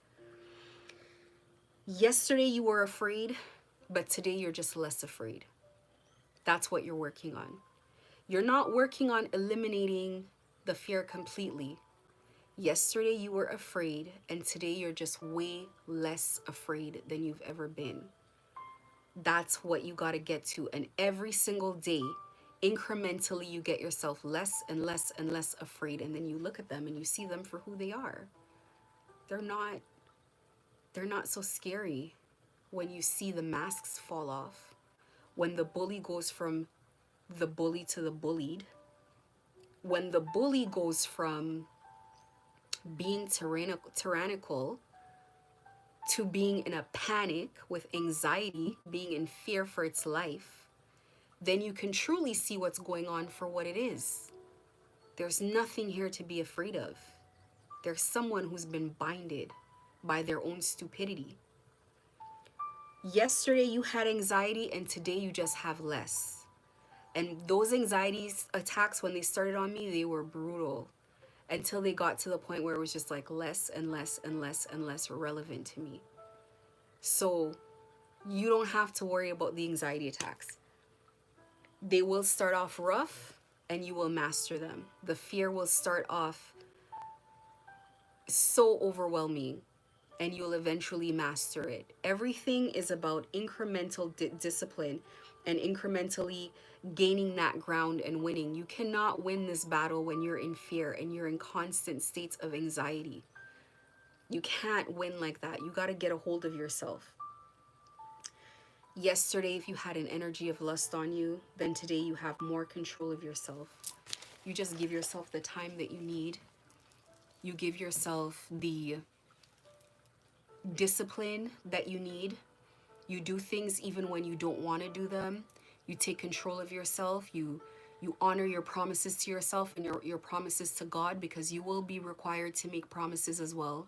Yesterday you were afraid, but today you're just less afraid. That's what you're working on. You're not working on eliminating the fear completely. Yesterday you were afraid, and today you're just way less afraid than you've ever been. That's what you got to get to. And every single day, incrementally you get yourself less and less and less afraid, and then you look at them and you see them for who they are. They're not so scary when you see the masks fall off, when the bully goes from the bully to the bullied, when the bully goes from being tyrannical to being in a panic with anxiety, being in fear for its life, then you can truly see what's going on for what it is. There's nothing here to be afraid of. There's someone who's been binded by their own stupidity. Yesterday you had anxiety and today you just have less. And those anxieties attacks, when they started on me, they were brutal until they got to the point where it was just like less and less and less and less relevant to me. So you don't have to worry about the anxiety attacks. They will start off rough and you will master them. The fear will start off so overwhelming and you'll eventually master it. Everything is about incremental discipline and incrementally gaining that ground and winning. You cannot win this battle when you're in fear and you're in constant states of anxiety. You can't win like that. You got to get a hold of yourself. Yesterday, if you had an energy of lust on you, then today you have more control of yourself. You just give yourself the time that you need. You give yourself the discipline that you need. You do things even when you don't want to do them. You take control of yourself. You honor your promises to yourself and your promises to God, because you will be required to make promises as well.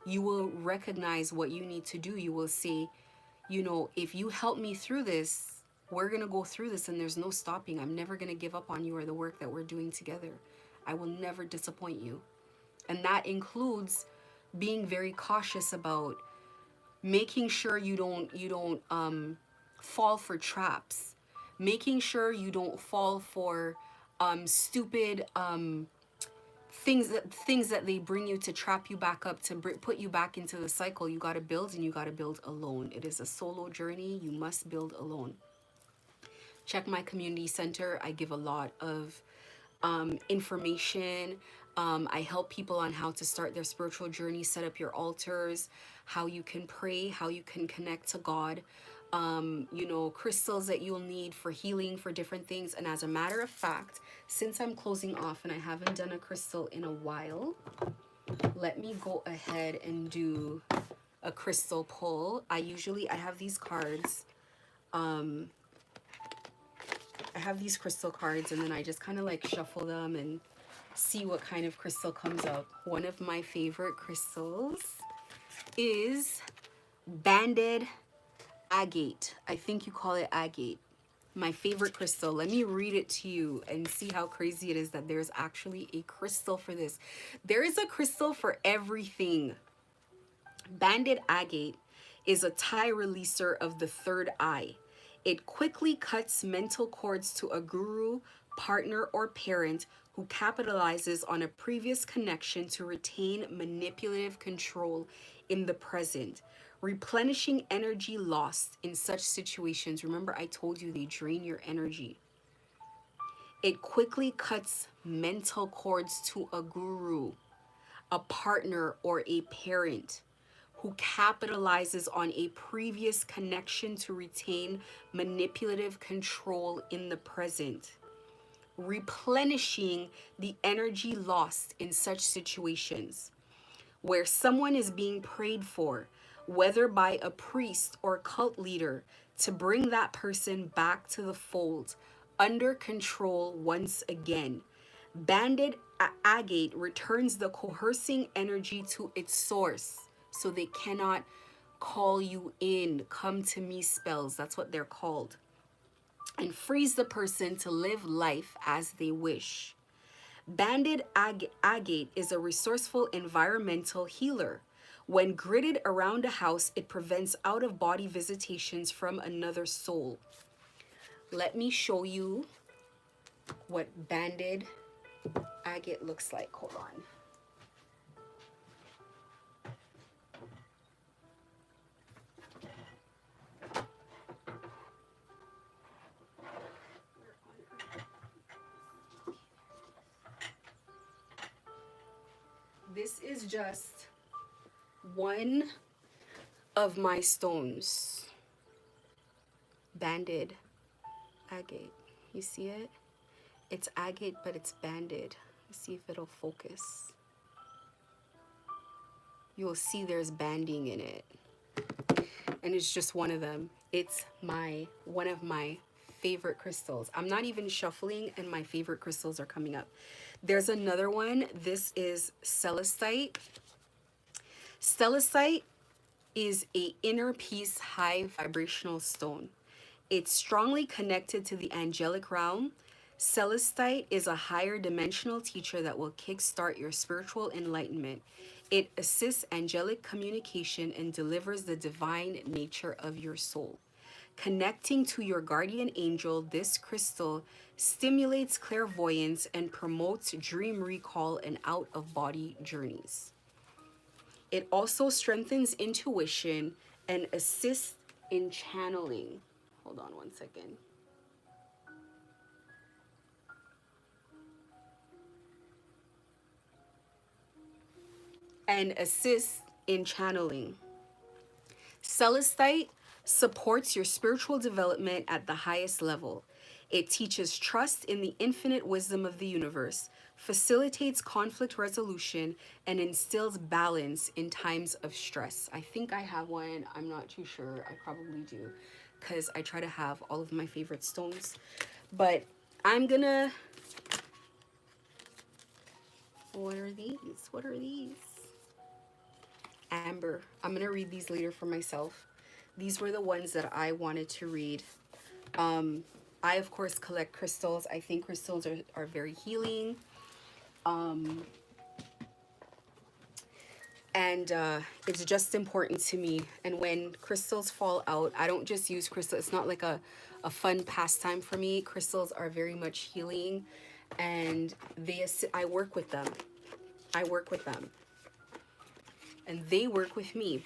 You will recognize what you need to do. You will say, you know, if you help me through this, we're going to go through this and there's no stopping. I'm never going to give up on you or the work that we're doing together. I will never disappoint you. And that includes being very cautious about making sure you don't fall for traps, making sure you don't fall for stupid things that they bring you to trap you back up, to put you back into the cycle. You got to build, and you got to build alone. It is a solo journey. You must build alone. Check my community center. I give a lot of information. I help people on how to start their spiritual journey, set up your altars, how you can pray, how you can connect to God, you know, crystals that you'll need for healing, for different things. And as a matter of fact, since I'm closing off and I haven't done a crystal in a while, let me go ahead and do a crystal pull. I have these cards. I have these crystal cards, and then I just kind of like shuffle them and see what kind of crystal comes up. One of my favorite crystals is banded agate. I think you call it agate. My favorite crystal. Let me read it to you and see how crazy it is that there's actually a crystal for this. There is a crystal for everything. Banded agate is a tie releaser of the third eye. It quickly cuts mental cords to a guru, partner, or parent who capitalizes on a previous connection to retain manipulative control in the present, replenishing energy lost in such situations. Remember, I told you they drain your energy. It quickly cuts mental cords to a guru, a partner, or a parent who capitalizes on a previous connection to retain manipulative control in the present, replenishing the energy lost in such situations where someone is being prayed for, whether by a priest or cult leader, to bring that person back to the fold, under control once again. Banded agate returns the coercing energy to its source, so they cannot call you in. Come to me spells, that's what they're called. And frees the person to live life as they wish. Banded agate is a resourceful environmental healer. When gridded around a house, it prevents out-of-body visitations from another soul. Let me show you what banded agate looks like. Hold on. this is just one of my stones. Banded agate. You see it? It's agate, but it's banded. Let's see if it'll focus. You'll see there's banding in it. And it's just one of them. It's one of my favorite crystals. I'm not even shuffling and my favorite crystals are coming up. There's another one. This is celestite. Celestite is a inner peace high vibrational stone. It's strongly connected to the angelic realm. Celestite is a higher dimensional teacher that will kickstart your spiritual enlightenment. It assists angelic communication and delivers the divine nature of your soul. Connecting to your guardian angel, this crystal stimulates clairvoyance and promotes dream recall and out-of-body journeys. It also strengthens intuition and assists in channeling. Hold on one second. And assists in channeling. Celestite supports your spiritual development at the highest level. It teaches trust in the infinite wisdom of the universe, facilitates conflict resolution, and instills balance in times of stress. I think I have one. I'm not too sure. I probably do because I try to have all of my favorite stones. But I'm gonna... What are these? What are these? Amber. I'm gonna read these later for myself. These were the ones that I wanted to read. I of course collect crystals. I think crystals are very healing. And it's just important to me. And when crystals fall out, I don't just use crystals. It's not like a fun pastime for me. Crystals are very much healing, and I work with them. I work with them. And they work with me.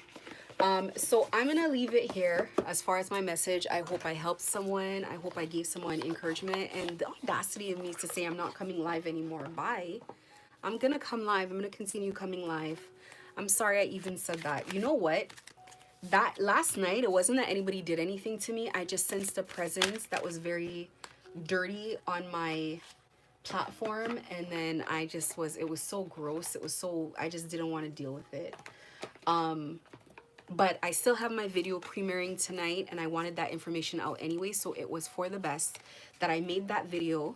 So I'm gonna leave it here as far as my message. I hope I helped someone. I hope I gave someone encouragement, and the audacity of me to say I'm not coming live anymore. Bye. I'm gonna come live. I'm gonna continue coming live. I'm sorry I even said that. You know what? That last night, it wasn't that anybody did anything to me. I just sensed a presence that was very dirty on my platform, and then it was so gross. I just didn't want to deal with it. But I still have my video premiering tonight, and I wanted that information out anyway, so it was for the best that I made that video.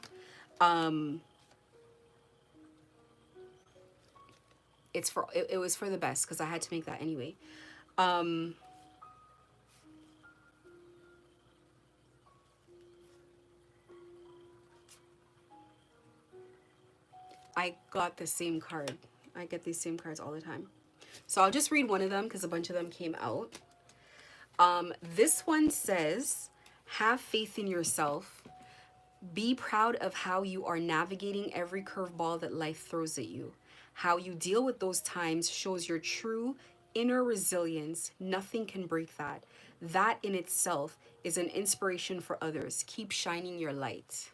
It was for the best because I had to make that anyway. I got the same card. I get these same cards all the time. So I'll just read one of them because a bunch of them came out. This one says, have faith in yourself. Be proud of how you are navigating every curveball that life throws at you. How you deal with those times shows your true inner resilience. Nothing can break that. That in itself is an inspiration for others. Keep shining your light.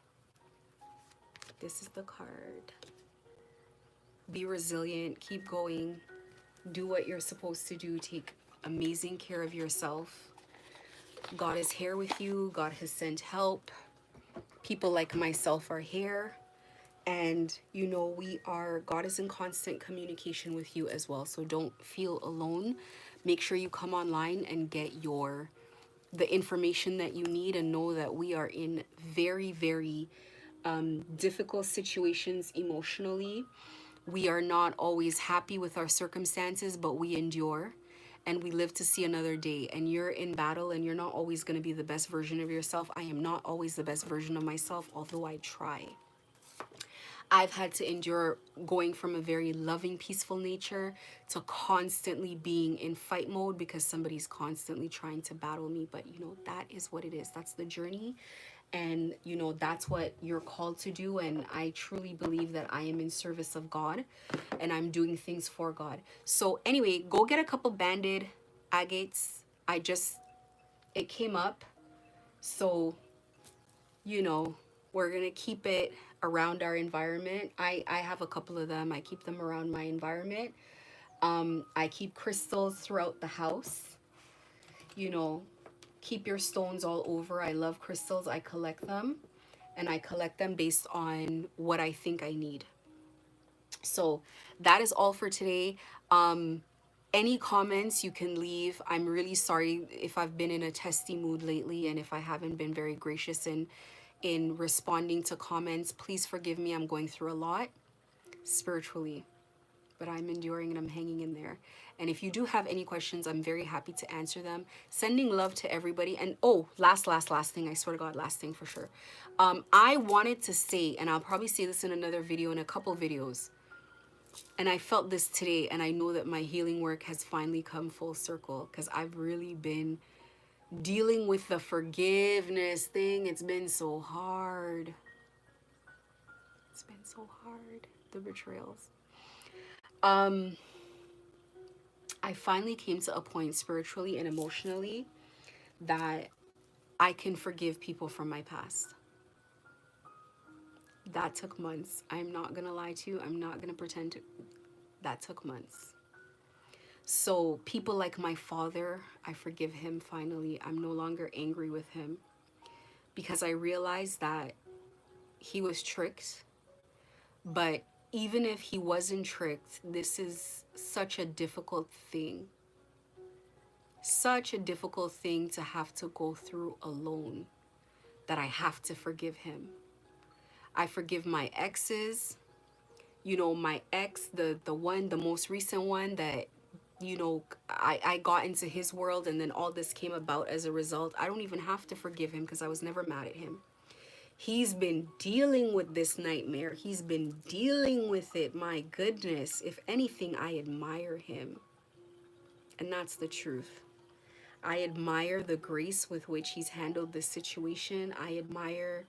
This is the card. Be resilient. Keep going. Do what you're supposed to do. Take amazing care of yourself. God is here with you. God has sent help. People like myself are here. And you know, God is in constant communication with you as well. So don't feel alone. Make sure you come online and get the information that you need, and know that we are in very, very difficult situations emotionally. We are not always happy with our circumstances, but we endure and we live to see another day. And you're in battle, and you're not always going to be the best version of yourself. I am not always the best version of myself, although I try. I've had to endure going from a very loving, peaceful nature to constantly being in fight mode because somebody's constantly trying to battle me. But you know, that is what it is. That's the journey. And you know, that's what you're called to do. And I truly believe that I am in service of God and I'm doing things for God. So anyway, go get a couple banded agates. It came up. So, you know, we're going to keep it around our environment. I have a couple of them. I keep them around my environment. I keep crystals throughout the house. You know, keep your stones all over. I love crystals. I collect them, and I collect them based on what I think I need. So that is all for today. Any comments you can leave. I'm really sorry if I've been in a testy mood lately and if I haven't been very gracious in responding to comments. Please forgive me. I'm going through a lot spiritually, but I'm enduring and I'm hanging in there. And if you do have any questions, I'm very happy to answer them. Sending love to everybody. And oh, last thing, I swear to God, last thing for sure. I wanted to say, and I'll probably say this in another video, in a couple videos, and I felt this today, and I know that my healing work has finally come full circle, because I've really been dealing with the forgiveness thing. It's been so hard. It's been so hard, the betrayals. I finally came to a point spiritually and emotionally that I can forgive people from my past. That took months. I'm not gonna lie to you. I'm not gonna pretend to. That took months. So people like my father, I forgive him finally. I'm no longer angry with him because I realized that he was tricked. But even if he wasn't tricked, this is such a difficult thing. Such a difficult thing to have to go through alone, that I have to forgive him. I forgive my exes. You know, my ex, the most recent one that, you know, I got into his world and then all this came about as a result. I don't even have to forgive him because I was never mad at him. He's been dealing with this nightmare. He's been dealing with it. My goodness. If anything, I admire him. And that's the truth. I admire the grace with which he's handled this situation. I admire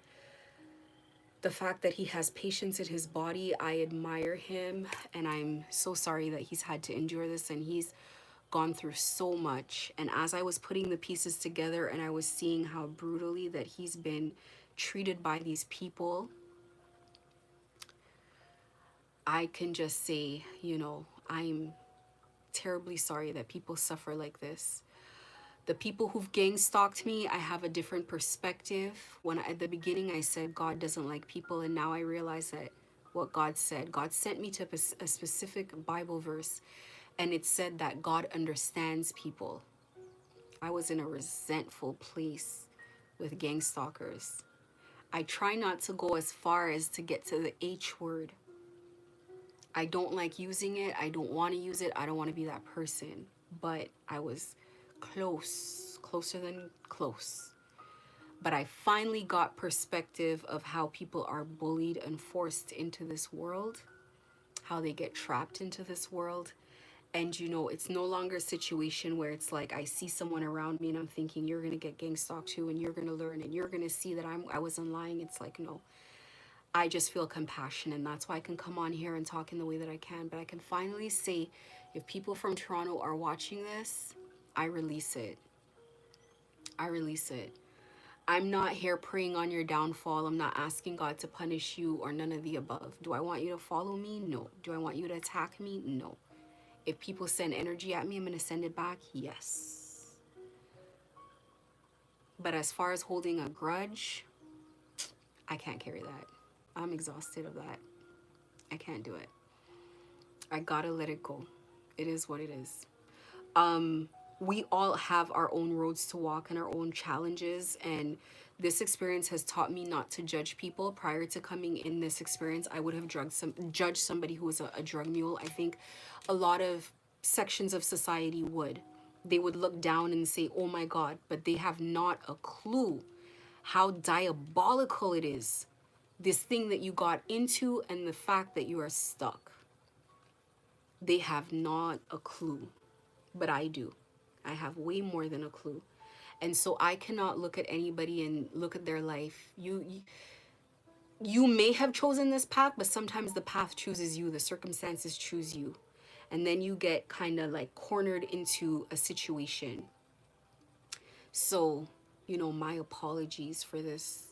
the fact that he has patience in his body. I admire him, and I'm so sorry that he's had to endure this, and he's gone through so much. And as I was putting the pieces together and I was seeing how brutally that he's been treated by these people, I can just say, you know, I'm terribly sorry that people suffer like this. The people who've gang stalked me, I have a different perspective. When at the beginning I said God doesn't like people, and now I realize that what God said, God sent me to a specific Bible verse, and it said that God understands people. I was in a resentful place with gang stalkers. I try not to go as far as to get to the H word. I don't like using it. I don't want to use it. I don't want to be that person. But I was closer than close. But I finally got perspective of how people are bullied and forced into this world, how they get trapped into this world. And you know, it's no longer a situation where it's like I see someone around me and I'm thinking you're gonna get gang stalked too, and you're gonna learn and you're gonna see that I wasn't lying. It's like, no, I just feel compassion, and that's why I can come on here and talk in the way that I can. But I can finally say, if people from Toronto are watching this, I release it. I release it. I'm not here praying on your downfall. I'm not asking God to punish you or none of the above. Do I want you to follow me? No. Do I want you to attack me? No. If people send energy at me, I'm going to send it back? Yes. But as far as holding a grudge, I can't carry that. I'm exhausted of that. I can't do it. I gotta let it go. It is what it is. We all have our own roads to walk and our own challenges, and this experience has taught me not to judge people. Prior to coming in this experience, I would have judged somebody who was a drug mule. I think a lot of sections of society would. They would look down and say, oh my God, but they have not a clue how diabolical it is, this thing that you got into and the fact that you are stuck. They have not a clue, but I do. I have way more than a clue. And so I cannot look at anybody and look at their life. You may have chosen this path, but sometimes the path chooses you, the circumstances choose you. And then you get kind of like cornered into a situation. So, you know, my apologies for this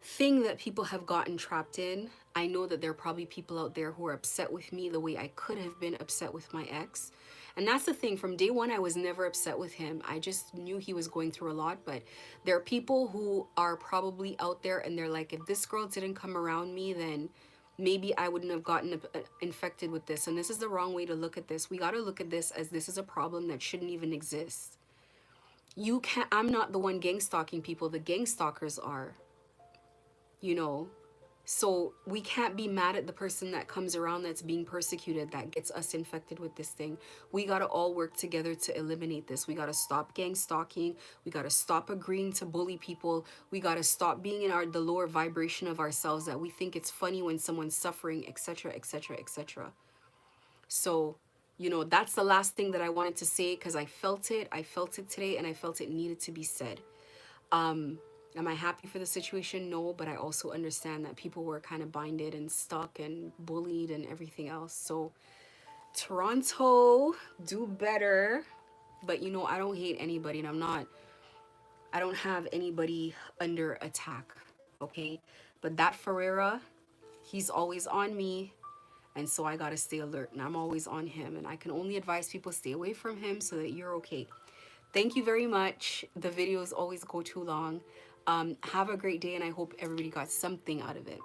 thing that people have gotten trapped in. I know that there are probably people out there who are upset with me the way I could have been upset with my ex. And that's the thing. From day one, I was never upset with him. I just knew he was going through a lot. But there are people who are probably out there and they're like, if this girl didn't come around me, then maybe I wouldn't have gotten infected with this. And this is the wrong way to look at this. We got to look at this as this is a problem that shouldn't even exist. You can't, I'm not the one gang stalking people. The gang stalkers are, you know. So we can't be mad at the person that comes around that's being persecuted, that gets us infected with this thing. We got to all work together to eliminate this. We got to stop gang stalking. We got to stop agreeing to bully people. We got to stop being in the lower vibration of ourselves, that we think it's funny when someone's suffering, etc., etc., etc. So, you know, that's the last thing that I wanted to say, because I felt it. I felt it today, and I felt it needed to be said. Am I happy for the situation? No, but I also understand that people were kind of binded and stuck and bullied and everything else. So, Toronto, do better. But you know, I don't hate anybody, and I don't have anybody under attack. Okay. But that Ferreira, he's always on me. And so I got to stay alert, and I'm always on him. And I can only advise people stay away from him so that you're okay. Thank you very much. The videos always go too long. Have a great day, and I hope everybody got something out of it.